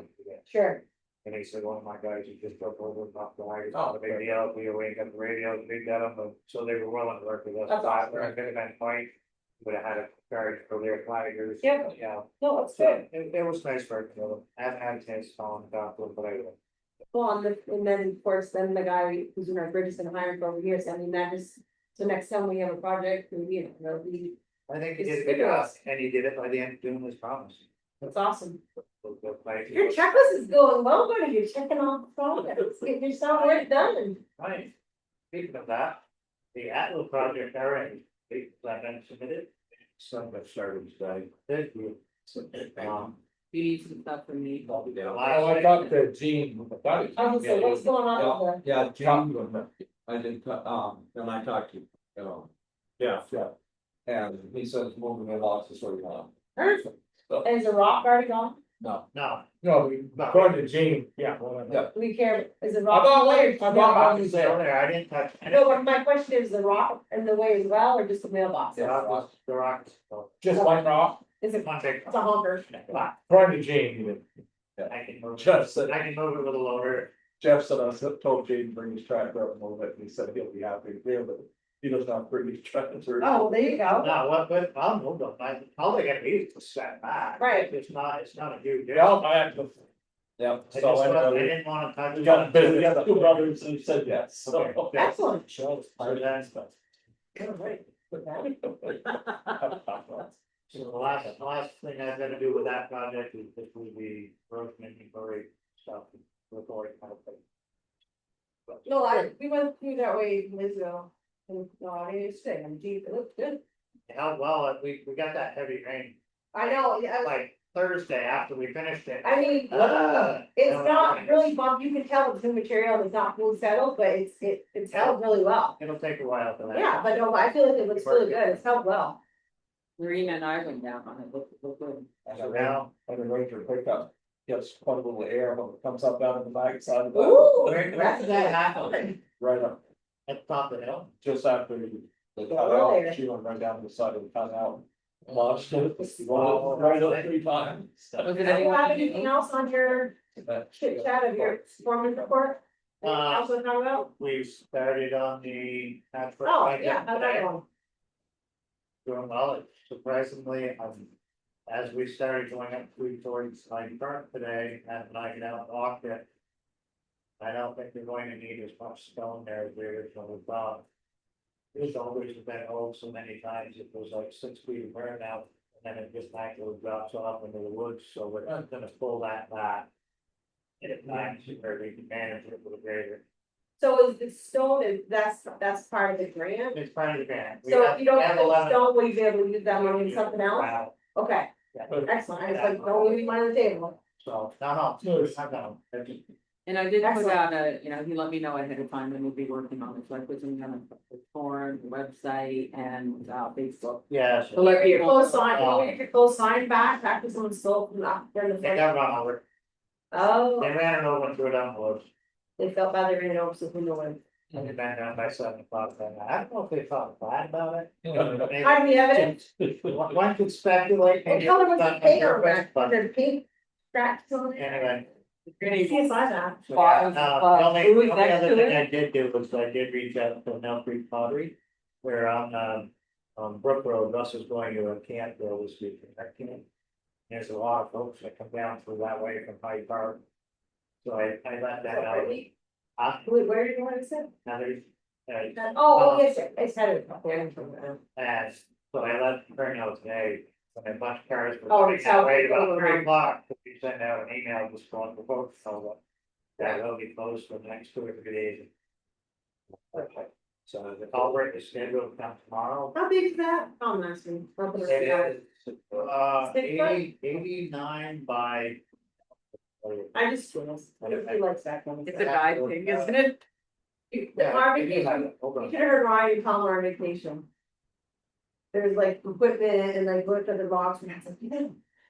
Sure, And he said, one of my guys, he just took over and knocked the wires, Oh, not a big deal, we already got the radios, we got them, but, so they were willing to work with us. That's awesome. If it had been quite, would have had a charge for their flaggers. Yeah. Yeah, no, that's so good. it was nice work, you know, I haven't had a chance to call him about it, but I will. Well, and then, of course, then the guy who's in our bridges and hiring for over here, so I mean, that is, so next time we have a project, we, I think he It's did a good good to job, us. and he did it by the end of June as promised. that's awesome. Like, Your checklist is going well, buddy, you're checking off the projects, getting your stuff work done. Right, speaking of that, the Atlas project already, they have been submitted. Some have started today. Thank you. You need some stuff from me. Oh, I talked to Gene. I was gonna say, what's going on with the, Yeah, Jim, I did, and I talked to, Yeah, yeah. and he said it's moving along to sort of. and is the rock already gone? No, No, according to Gene, yeah, whatever. Yeah. We care, is the I rock? thought, in the way or I just thought mailbox? I was still there. there, I didn't touch. No, but my question is the rock in the way as well, or just the mailbox? The rock, the rock, Just one rock, Is it, one big. it's a honker? according to Gene, he did. I can move, Jeff said, I can move it with a loader. Jeff said, I told Jay to bring his tractor up a little bit, and he said he'll be happy to do, but he does not bring his tractor. Oh, well, there you go. No, what, but I'll move them, all they gotta be is to set back. Right. It's not a huge deal. yeah, I have to. Yeah, I just so I anyway, didn't wanna touch. we got busy, we got two brothers who said yes, so. Okay. Excellent. So that's, so the last thing I'm gonna do with that project is this will be road inventory stuff, recording kind of thing. But- No, we went through that way years ago. And, no, I didn't stay, I'm deep, it looks good. How well, we got that heavy rain, I know, yeah, like Thursday after we finished it. I mean, it's not really bumped, you can tell it's new material, it's not fully settled, but it's held really well. It'll take a while for that. Yeah, but no, I feel like it looks really good, it's held well. Marina and I went down on it, look good. So now, And the Ranger pickup gets quite a little air when it comes up out of the backside of the, Ooh, where that's did that good. happen? right up, At the top of the hill? just after the Oh, cutout, yeah. she went right down the side of the cutout. Launched it, right up 3 times. Was it Do you have anyone? anything else on your chit chat of your foreman report? Anything Uh, else to talk about? We started on the. Oh, yeah, how's that going? Doing well, surprisingly, as we started going up towards my front today, and I get out and walk it. I don't think we're going to need as much stone there as we originally thought. It's always been so many times, it was like 6 feet of burnout, and then it just naturally drops off into the woods, so we're not gonna pull that back. And it times where we can manage it with a grader. So is the stone, that's part of the grant? It's part of the grant. We So have- if you don't we have have 11 stone, will you be able to use that money in something else? Wow. Okay, Yeah. excellent, I was like, don't leave money on the table. So, no. And I did put out he let me know ahead of time and we'll be working on it, so I put some kind of forum, website and Facebook. Yes. To let Your people. close sign, your close sign back to someone stole from the They front. got run over, Oh, they ran it over and threw it down the woods, they felt bad, they ran it over, so who knows? and they ran down by 7 o'clock, and I don't know if they felt bad about it. Maybe- Hide the evidence, One could speculate. what maybe color it was the on paint on purpose, that, but the paint scratch on it? Anyway. You can't find that. So, Bottles yeah, of, the only food next other to thing it. I did do was I did reach out to Mill Creek Pottery. Where on Brook Road, Russ is going to a camp there this week, I can't. There's a lot of folks that come down through that way from Hyde Park. So I let that out. Wait, Now where did you want to sit? there's, Oh, yes, it's headed. and so I let her know today, when a bunch of cars were Oh, coming it's that out way there, about right. 3 o'clock, we sent out an email just going for folks, so that will be closed for the next 2 or 3 days. So the culvert is scheduled to come tomorrow. How big is that? Oh, nice one. It is, 6 foot? 89 by. I just, he likes that one. It's a guy thing, isn't it? Our vacation, you should have heard Ryan tell our vacation. There's like equipment and like looked at the rocks and it's like,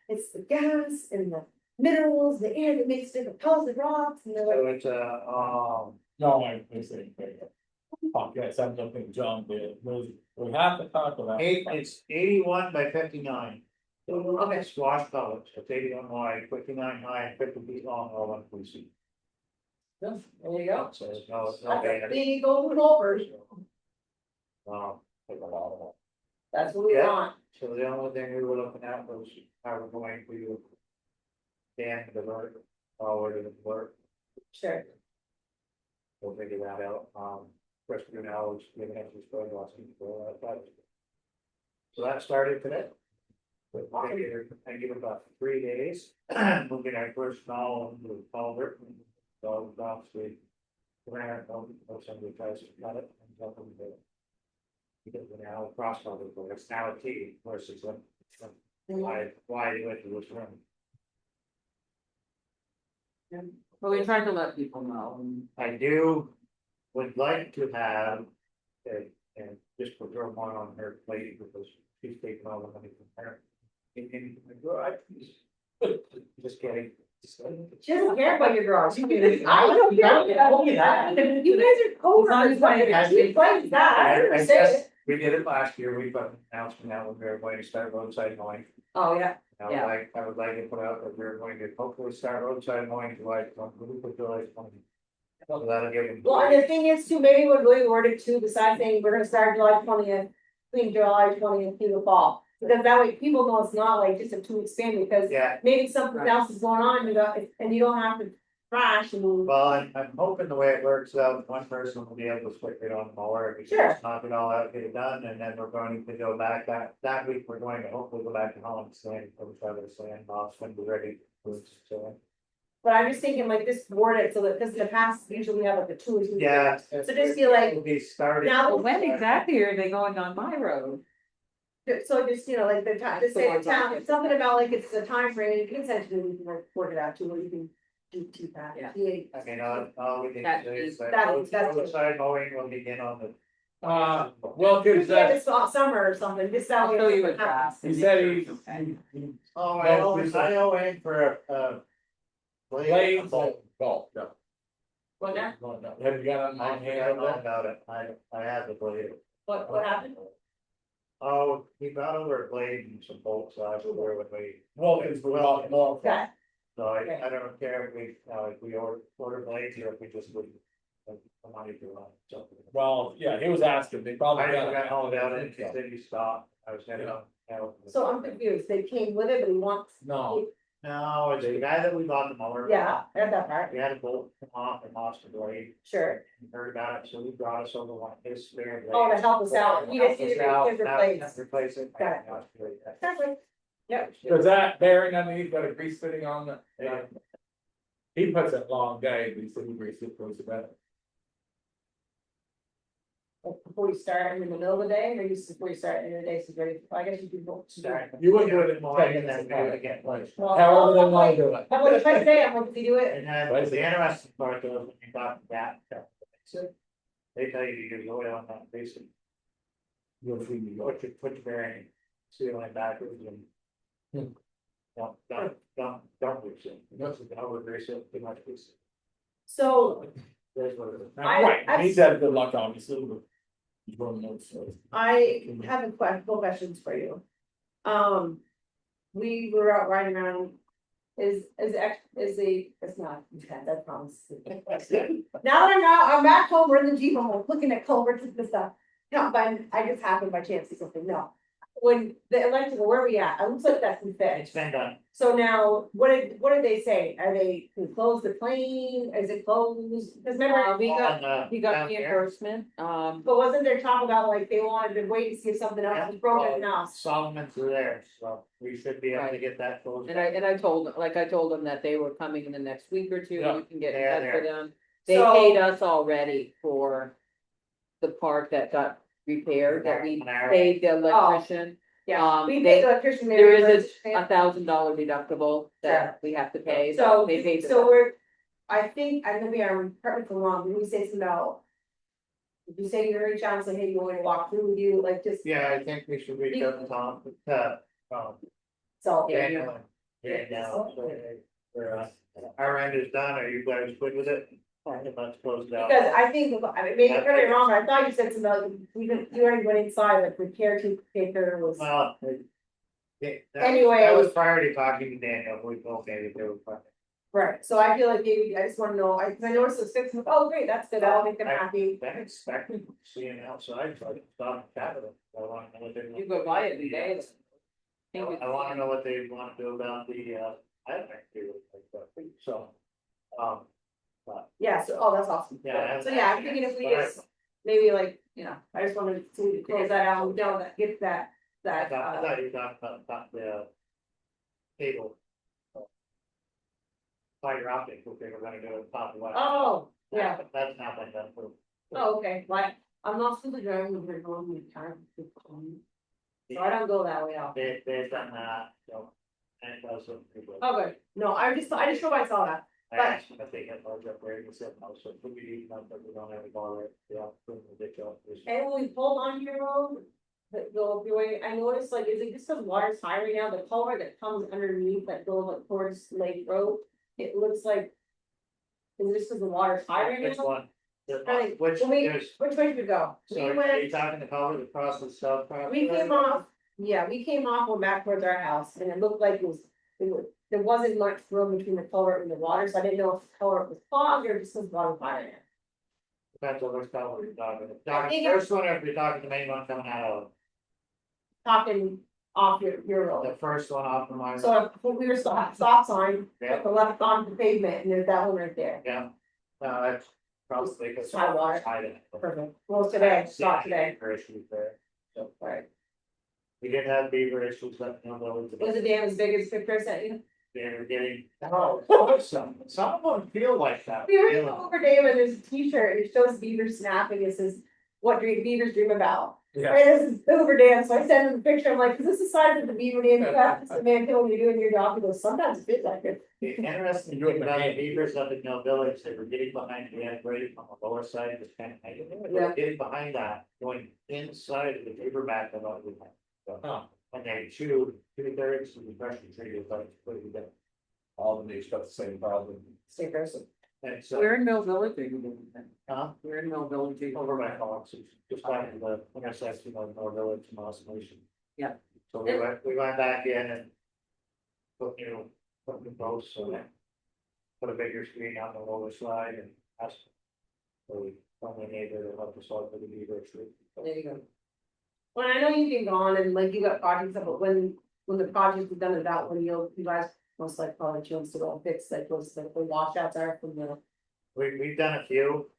it's the gas and the minerals, the air that makes different colors of rocks and they're like. So it's No, I say, fuck, yes, I'm looking, John, we have to talk about. it's 81 by 59. Okay. Squash colors, it's 81 wide, 59 high, and 50 feet long, all inclusive. There you go. So it's no That's a bad. big old rollers. Take a lot of that. That's what we Yeah. want. So the only thing we were looking at was how we're going to. Dam the divert, forward to the divert, Sure. we'll figure that out, first few hours, giving us this going lots of that. So that started today. I give it about 3 days, we'll get our first small into the culvert, so obviously. Granite, somebody tries to cut it and jump in the. Because we're now cross culvert, it's now a T versus a. Why do it to this room? But we tried to let people know. I would like to have, and just put her one on her plate because she's taking all the money from her. In the garage, Just kidding. She doesn't care about your garage. I don't care. Told me that. You guys are coworkers, but she plays that, I I understand. guess we did it last year, we put an announcement out when we were going to start roadside mowing. Oh, yeah, Yeah. I would like to put out that we're going to hopefully start roadside mowing July, July 20. So that'll give them. well, and the thing is too, maybe we're going to word it too, besides saying we're gonna start July 20th. Between July 20th through the fall, because that way people know it's not like just a 2-week span, because Yeah, maybe something Right. else is going on, you got, and you don't have to crash and. well, I'm hoping the way it works out, one person will be able to stick it on the mower, we can Sure. just knock it all out, get it done, and then we're going to go back that week, we're going to hopefully go back to Holland Sand, or try to sand off when we're ready. So, But I'm just thinking like this word it so that, because in the past, usually we have like a 2 or 3. yeah. So just feel like, It'll be starting. now, Well, when exactly are they going on my road? so just, like the time, just The say ones the I town, get. something about like it's the time frame, you can send it to me, you can work it out too, or you can do that. Yeah. I mean, all we can That do is is- that that's good. roadside mowing will begin on the. Well, If cause you have this summer or something, just that I'll way. show you a it doesn't happen. draft. he said Okay. Oh, No, I owe in for a. Blades, golf, no. What now? Have you got on I hand forgot over there? about it, I have the blade. What happened? Oh, he got over a blade and some bolts last year when we, Well, it's about more. Okay, so I don't care if we order blades or if we just would. The money to something. Well, yeah, he was asking, they probably. I got forgot all about it, he said you stopped, I was heading up. so I'm confused, they came with it, but he wants. No, No, it's the guy that we bought the mower. Yeah, I got that part, We had a bolt come off and lost the blade, sure. and heard about it, so he brought us over one of his spare blades. Oh, to help us out, he just needed to replace. Replace it. Got Exactly. Yep. does that bearing underneath got a grease fitting on the? Yeah. He puts it long day, but he said he greased it close to bed. Before you start in the middle of the day, or before you start in the day, so ready, I guess you do both. Start. You wouldn't do it in Morning 10 and then minutes. do it again. Well, However they wanna do it. How about if I say, I'm like, do you do it? And then Right. the interesting part though, is when you got that, they tell you to use oil on that basic. You'll see me go. Put your bearing, seal it backwards and. Hmm. Don't grease it, don't over grease it, too much grease. So There's what it is. Right, he's had good luck, obviously, but. He's running those, so. I have a couple questions for you. We were out riding around. It's not intense, I promise. Now that I'm back home, we're in the Jeep, I'm looking at culverts and stuff. No, but I just happened by chance to see something, no. When the electrical, where are we at? It looks like that's been It's fixed. been done. So now, what did they say? Are they can close the plane? Is it closed? Because remember, We got, On, we got down there. reimbursement, but wasn't there talk about like they wanted to wait to see if something else was broken enough? Solomon's are there, so we should be able to get that closed. and I told them that they were coming in the next week or two, Yeah. you can get in Yeah, touch with they're- them. They So- paid us already for the part that got repaired, that we paid the electrician. Yeah, we they- paid the electrician. they There is reimbursed a $1,000 deductible that we have to pay, So, but they paid. so we're, I think, I maybe I'm perfectly wrong, did we say something about? Did you say you're gonna reach out and say, hey, you want me to walk through with you, like just? Yeah, I think we should reach out to Tom, So, Daniel. Yeah, now, so, our end is done, are you guys good with it? Let's close it out. because I think, I mean, maybe you're me wrong, I thought you said something about, you already went inside, like the caretaker was. Well. Anyway. I was priority talking to Daniel, we both made it, they were fine. Right, so I feel like maybe, I just wanna know, cause I noticed it's fixed, oh, great, that's good, that'll make them happy. Been expecting seeing outside, so I thought capital, I wanna know what they. You go by it every day. I wanna know what they wanna do about the, I don't think so. Yeah, so, oh, that's awesome. Yeah. So yeah, I'm thinking if we just, maybe like, I just wanted to close that out, know that, get that, I thought you were talking about the cable. Fiber optic, what they were gonna do at top of what. oh, yeah, That's not been done for. oh, okay, like, I'm not super driving when we're going with time. So I don't go that way out. They've done that, so. And it does look pretty good. Oh, good, no, I just drove by, saw that, I asked if they get large upgrade, they said no, so we need, not that we don't have a bother, yeah, put the ditch up. and when we pulled on your road, the way, I noticed like, is it just because water's high right now, the culvert that comes underneath that goes up towards Lake Road, it looks like. Is it just because the water's high right Which now? one? Right, Which, when we- there's, Which way should we go? so We are you went, talking the culvert across the south property? we came off, yeah, we came off, went back towards our house, and it looked like there wasn't much room between the culvert and the water, so I didn't know if the culvert was clogged or just because water was high right now. Depends on which culvert you're talking. If you're I talking think the first one, or if you're talking the main one coming out of, Talking off your road. the first one off the line. So if we were stop sign, Yeah. put the left onto the pavement, and there's that one right there. Yeah, no, that's probably because. High water. I didn't. Perfect. Well, today, stop today. Beaver issues there. Right. We didn't have beaver issues, but no, Was the dam as big as picture I sent you? they were getting, some of them feel like that. We were in over dam and there's a t-shirt and it shows beaver snapping. It says, what beavers dream about. Yeah. Right, this is over dam. So I sent him the picture. I'm like, is this the size of the beaver dam? You have to man kill when you're doing your job. He goes, sometimes it feels like it. The interesting thing about the beavers up in Mill Village, they were getting behind the end grade on the lower side, just kind of hanging. They were Yeah. getting behind that, going inside of the beaver back and all the time. So, Huh. and they chewed 2/3 of the pressure treated, but it's pretty good. All the got the same problem. Stay person. And so, We're in Mill Village, are you doing that? huh, We're in Mill Village. over by Fox, just back in the intersection of Mill Village and Lost Nation. Yeah. So we went back in and put new posts, so that. Put a bigger screen on the lower side and asked. So we, from the neighbor to help us out with the beaver tree. There you go. Well, I know you've been gone and like you got projects, but when the project is done at that one, you guys most like probably chance to go fix like those, like the washouts are from the. We've done a few,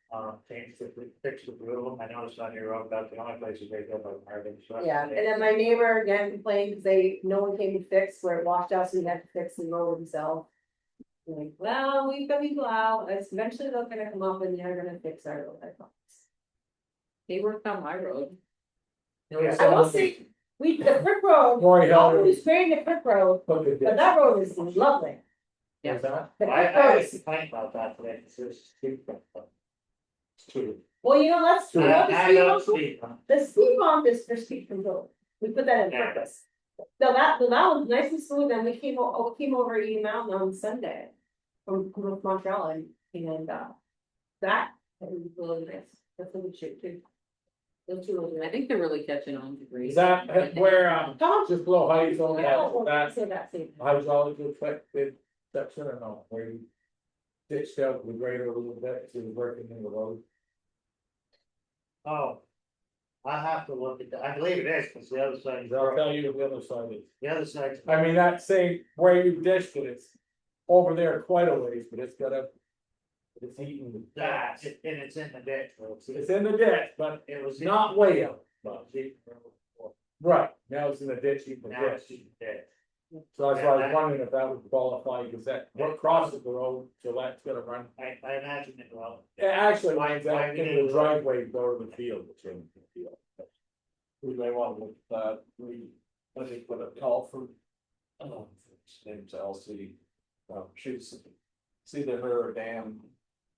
changed the, fixed the roof. I noticed on your road, that's the only places they go by Marvin. Yeah, and then my neighbor again complained because no one came to fix where it washed out, so he had to fix the road himself. Like, well, we've got people out, it's eventually they're gonna come up and they're gonna fix our road, I promise. They worked on my road. I will say, the brick road, Roy all Heller. who's spraying the brick road, but that road is lovely. Yeah. What's that? The I brick road was is- complaining about that today, it's just. It's true. well, you know, let's, you know, I know Steve, the speed bump is for speed control, we put that in Yeah. purpose. So that was nice and smooth, and we came over Eaton Mountain on Sunday. From Montreal and that was really nice, that's a good shape too. Those two really I nice. think they're really catching on to Grace. Is that where, Come just below Heights on on. that Say that, say that. hydraulic affected section or no, where you ditched out the grader a little bit, so you're working in the road? oh. I have to look at that, I believe it is, because the other side, I'll tell you the other side is. the other side. I mean, that same, where you dished it, it's over there quite a ways, but it's got a. It's eating the Yeah, gas. and it's in the ditch, so It's in the ditch, but it was. not way out, but, Now right, now it's in the ditch, eating the it's ditch. in the ditch. So that's why I was wondering if that would qualify, because that, what crosses the road, so that's gonna run. I imagine it will. It actually lines Why out we into need the to- driveway, go to the field, which is the field. We may want to look at that, I think with a call from. His name's Elsie, she's, it's either her or Dan.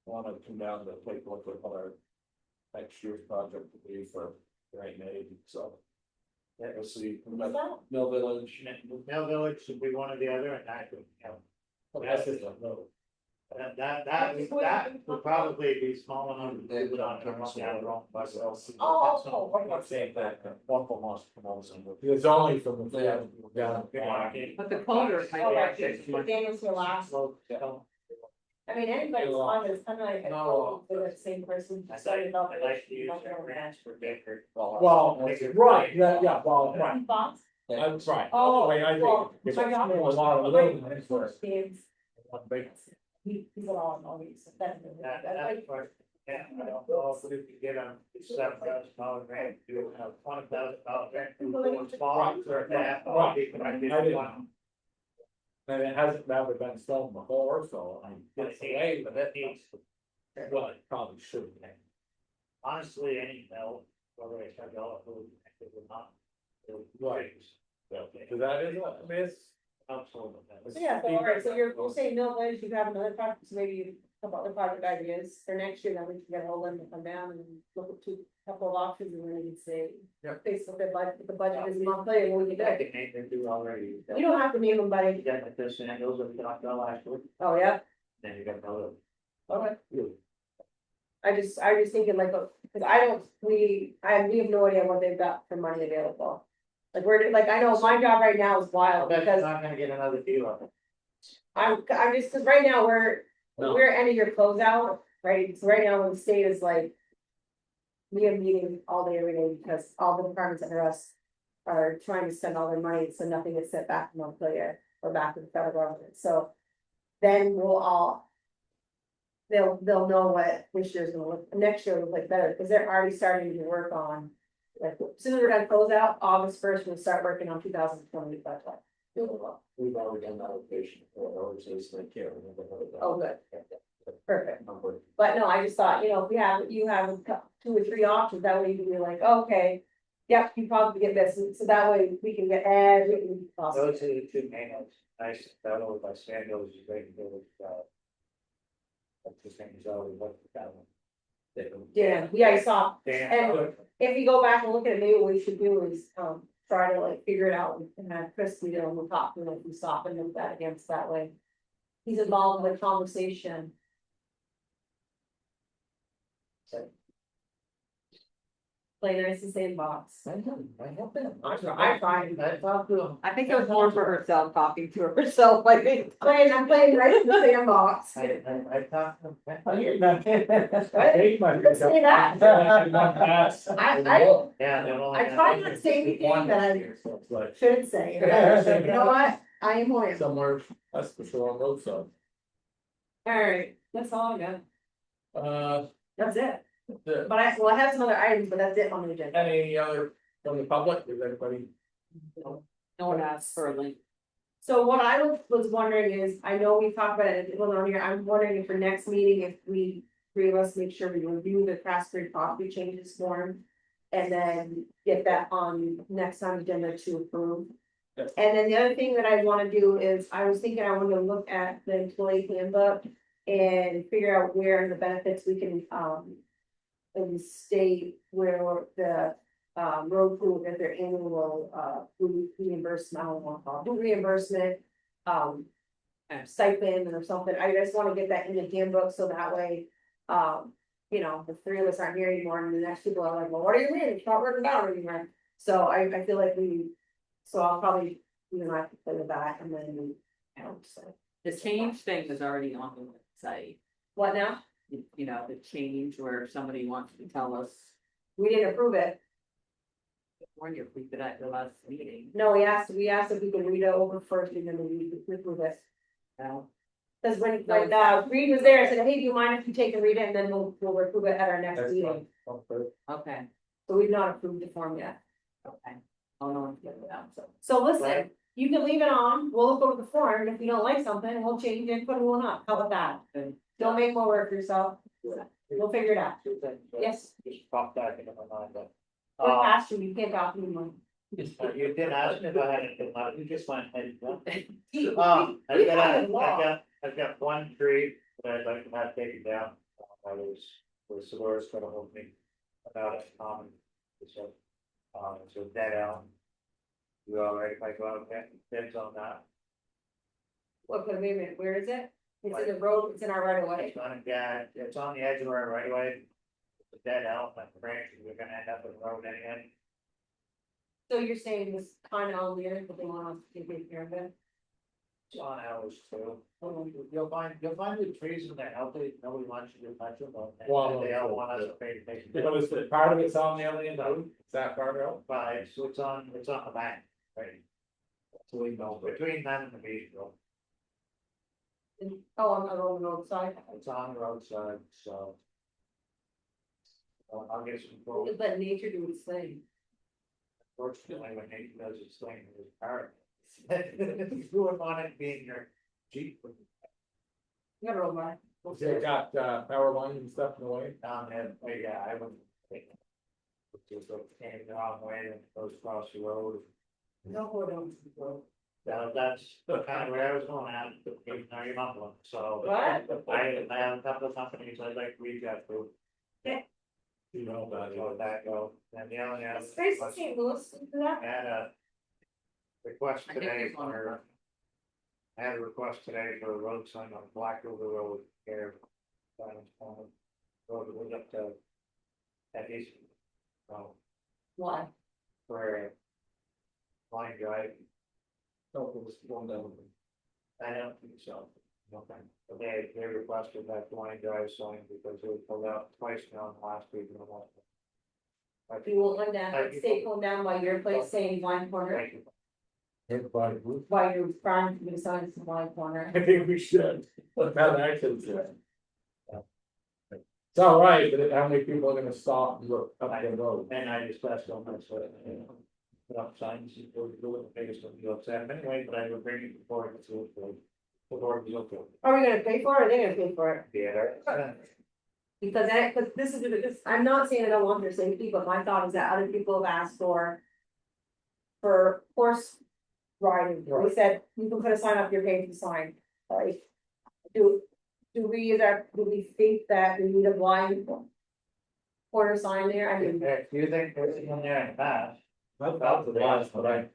Wanna come down to take a look at what our next year's project would be for rain aid, so. Yeah, we'll see, we got Mill Village. Mill Village should be one or the other, and that could, That's just a road. that would probably be small enough to do it on their own bus. I'm saying that, one from us, from us, and it's only from the field down. But the culvert might Oh, actually. right, Daniel's here last, I mean, anybody's on this, kind of like, No. they're the same person. I Started like, off I with- like to use their branch for Baker. Well, right, yeah, well, right, Thoughts? that's right. Oh, Wait, I well, think. it's I got- a lot of little ones where James, one big. he's on these, that's. That's part, yeah, I don't know if we could get them $7,000 grant, do a $20,000 grant. Spots or that. And it hasn't never been sold before, so I mean, it's away, but it needs. Well, it probably should be. Honestly, any mill, whether it's $10 food, it would not. Right. So that is a miss. household. So yeah, so all right, so you're saying no place, you have another project, so maybe a couple other project ideas for next year, then we can get a hold of them and come down and look at couple of options and then we can say. Yep. Based on the budget is monthly, and we can I do. can name them too already. You don't have to name them, You buddy. got like this, and those are the talked about last week, Oh, yeah, then you got another. okay. I just thinking like, cause we have no idea what they've got for money available. Like, like, I know my job right now is wild, That's because not gonna get another deal on it. I'm just, cause right now No. we're end of your closeout, right, so right now the state is like. We have meetings all day, every day, because all the departments under us are trying to spend all their money, so nothing gets sent back to Montpelier or back to the federal government, so. Then we'll all. They'll know what this year's gonna look, next year will look like better, because they're already starting to work on. Like, as soon as we're done close out, August 1st, we'll start working on 2020 budget. We've already done the allocation for ours, so I can't remember. Oh, good. Perfect. But no, I just thought, if you have a 2 or 3 options, that way you can be like, okay. Yep, you probably get this, so that way we can get everything possible. Those are the two main ones, nice, battle by Sandals, is great, what's his name, is always what that one. Yeah, I saw, Dan, and if you go back and look at it, maybe what we should do is, try to like figure it out and have Chris, we'll talk to him if we stop and look that against that way. He's involved in the conversation. So. Play nice and sandbox. I find. I think it was more for herself, talking to herself, I think. I'm playing right in the sandbox. I talked to him. I hate my. Let's say that. I Yeah, they're only. try not to say anything that I Like should say. You know what? I am loyal. somewhere, that's for sure on road side. Alright, that's all I got. That's it. The- But I have some other items, but that's it on the agenda. Any other from the public, is anybody? No one asked for a link. So what I was wondering is, I know we talked about it, it wasn't on here, I'm wondering if for next meeting, if we, 3 of us, make sure we review the Craftsbury property changes form. And then get that on next time agenda to approve. Yes. And then the other thing that I wanna do is, I was thinking I wanted to look at the employee handbook. And figure out where in the benefits we can, in the state where the. Road crew will get their annual, food reimbursement, I don't want to call it, food reimbursement. Stipend or something, I just wanna get that in the handbook, so that way, the 3 of us aren't here anymore, and the next people are like, well, what do you mean, it's not written down anymore? So I feel like so I'll probably, I have to play with that, and then, so. The change thing is already on the website, What now? the change where somebody wants to tell us. We didn't approve it. When you approved it at the last meeting. No, we asked if we could read it over first and then we could approve it. No. Cause when No, Reed was there, I said, hey, do you mind if you take and read it and then we'll approve it at our next That's meeting? fine. Okay, So we've not approved the form yet. okay. Oh, no one's getting it out, so. So listen, you can leave it on, we'll look over the form, and if you don't like something, we'll change it, put one up, how about that? Good. Don't make more work for yourself, we'll figure it out. Yes. Just popped back into my mind, but. We're past you can't talk anymore. You did ask me if I had anything left, you just went ahead. We I've found got, a law. I've got one tree that I'd like to have taken down. I was Dolores gonna hold me about it, so dead out. You all right if I go out and get bids on that? Wait a minute, where is it? It's in the road, it's in our right of way. It's on, yeah, it's on the edge of our right away. It's a dead out, like branch, we're gonna end up with the road anyway. So you're saying this kind of on the end, but they want us to take care of it? It's on ours too. You'll find the trees in there healthy, nobody wants you to touch them, Well, but they all want us to pay to take them. It was the part of it's on the alien road, is that part out? But it's on the bank, right? So we know, between them and the beach, though, Oh, on the roadside. it's on the roadside, so. I'll get some We'll quotes. just let nature do its thing. Fortunately, when Nate does his thing, his power. You wouldn't want it being your Jeep You gotta roll by. They got power lines and stuff in the way. down there, but yeah, I wouldn't think. Just came the wrong way and goes across the road. No, hold on. That's kind of where I was going at, now you're not one, so. What? I have a couple of companies I'd like to reach out to. You know about How it. that go, and the only other. It's based in St. Louis, isn't that? I had a. Request I think today there's one. for. I had a request today for a road sign on Black River Road here. Road that was up to. At least. Why? For. Line drive, No, it was going down. I don't think so. Okay, but they requested that line drive sign because it was pulled out twice now in the last week and a half. You won't let that stake going down by your place saying one corner, Thank you. Everybody, while you're trying to do signs in one corner. I think we should, but that actually. It's all right, but how many people are gonna stop and look up the road? And I discussed on that, so, put up signs, we're doing the biggest of the upset anyway, but I would bring it forward to the board was okay. Are we gonna pay for it, or are they gonna pay for it? Yeah. Because this is, I'm not saying I don't want their safety, but my thought is that other people have asked for. For horse riding, we said, you can put a sign up, you're paying for the sign, like. Do we think that we need a blind. Corner sign there, I mean, Do you think there's in there in the past? I thought it was, but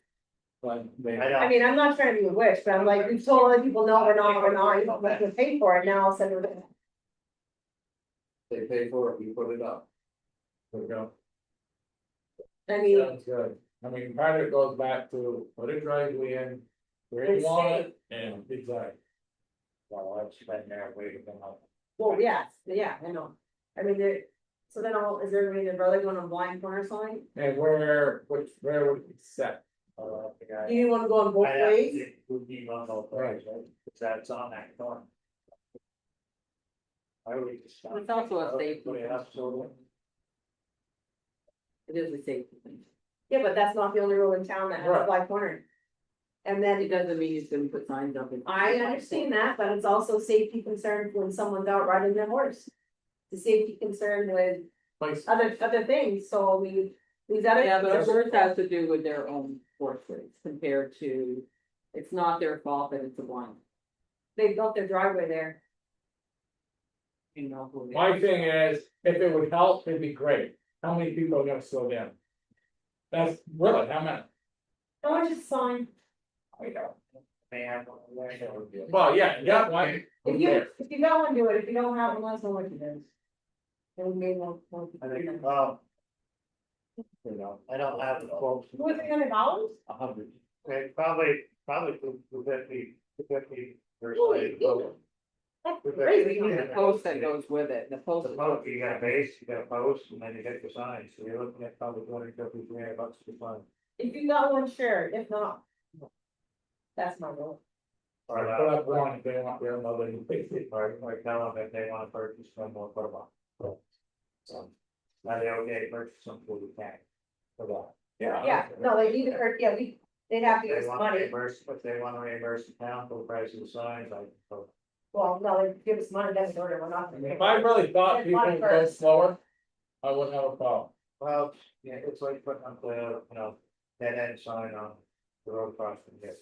maybe. I don't. I mean, I'm not trying to be a witch, but I'm like, we've told other people, no, we're not, you don't let them pay for it, now all of a sudden we're gonna. They pay for it, we put it up. There we go. I mean, Sounds good. I mean, part of it goes back to put a driveway in, where you want it, and exactly. Well, I've spent there waiting them up. well, yes, yeah, I know, I mean, so then is there any brother going on blind corner sign? And where would it set? Do you wanna go on both ways? It would be on both ways, right? Because that's on that corner. I would just. It's also a safety. Yeah, absolutely. It is a safety thing. Yeah, but that's not the only road in town that has a Right. blind corner. And It then, doesn't mean he's gonna put signs up. I understand that, but it's also safety concern when someone's out riding their horse. The safety concern with Place, other things, so these other. Yeah, but ours has to do with their own forces compared to, it's not their fault that it's a blind. They built their driveway there. You know. who they my are. thing is, if it would help, it'd be great. How many people are gonna slow down? That's really, how many? No, it's just sign. I know. May have one there, that would be- Well, yeah, why? If you got one, do it, if you don't have one, let us know what it is. And we may want. I think, you know, I don't have the quotes. $200? $100. Okay, probably two fifty. Holy That's crazy. The post that goes with it, the post. The post, you got a base, you got a post, and then you get the sign, so you're looking at probably $250-300 for sign. If you got one, sure, if not. That's my rule. Or Put up one if they want their mother to fix it. or tell them if they wanna purchase one more for them. So, now they okay to purchase something we can. For that. Yeah, no, they need to, they'd have to If use they want money, reimburse, if they wanna reimburse the town for the price of the signs, well, no, they give us money, that's order, we're not. I mean, if I really thought people would go slower, I wouldn't have a problem. well, yeah, it's like putting up the, dead end sign on the road crossing, yes.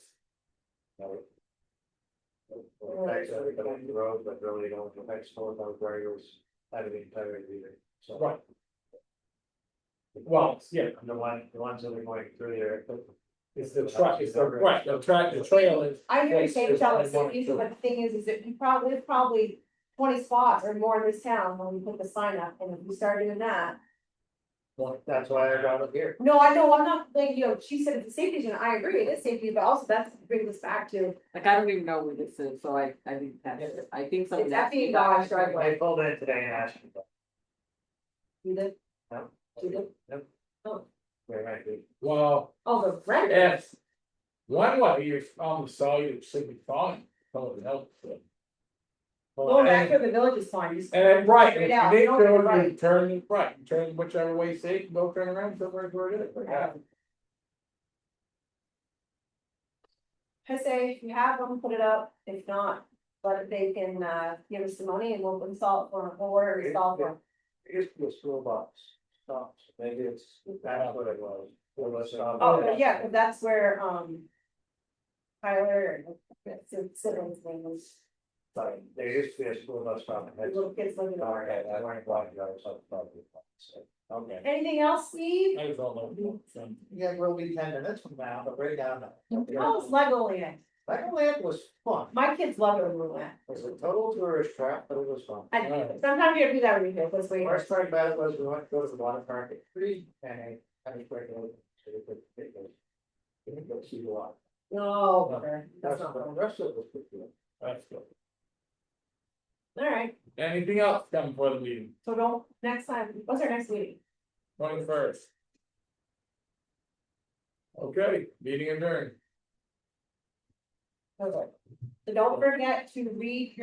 Affects everybody on the road, but really don't affect small drivers out of the entire either, so. Right. Well, yeah, And the ones that are going through there. it's the truck, it's the, right, the trail is. I hear you saying, it's tell only us, one or but two. the thing is that there's probably 20 spots or more in this town when we put the sign up, and if we start doing that. That's why I brought it here. No, I know, I'm not thinking, she said it's a safety issue, and I agree, it is safety, but also that's brings us back to, Like, I don't even know where this is, so I think that's, I think something. it's actually Dodge driveway. They pulled in today and asked me. You did? No. You did? Yep. Oh, Very right, dude. Well, oh, the rent. if one way you saw you should be fine, probably help. Going back to the village is fine, just. And then, right, Straight if out, you you need don't to, go you right. turn whichever way safe, go turn around, somewhere where it is. Yeah. I say, if you have them, put it up, if not, but they can, give us the money and we'll install it for, we'll order it installed for. It used to be a school box, stops, maybe that's what it was. It was, Oh, but yeah, cause that's where, Tyler and siblings names, Sorry, there used to be a school bus stop. little kids living All there. right, I weren't glad you guys had probably. Okay. Anything else, Steve? I was all over. Yeah, we'll be 10 minutes from now, but right down there. How's Legoland? Legoland was fun. My kids love Legoland. It was a total tourist trap, but it was fun. And sometimes you have to do that with your kids, wait. Worst part about it was we went to go to the water park at 3 and I was breaking over. So we could, we didn't go see the water. No, okay. That's That's not the fun. rest of it was pretty good. That's good. All right, Anything else coming for the meeting? so don't, next time, what's our next meeting? 21st. Okay, meeting adjourned. Okay. So don't forget to read your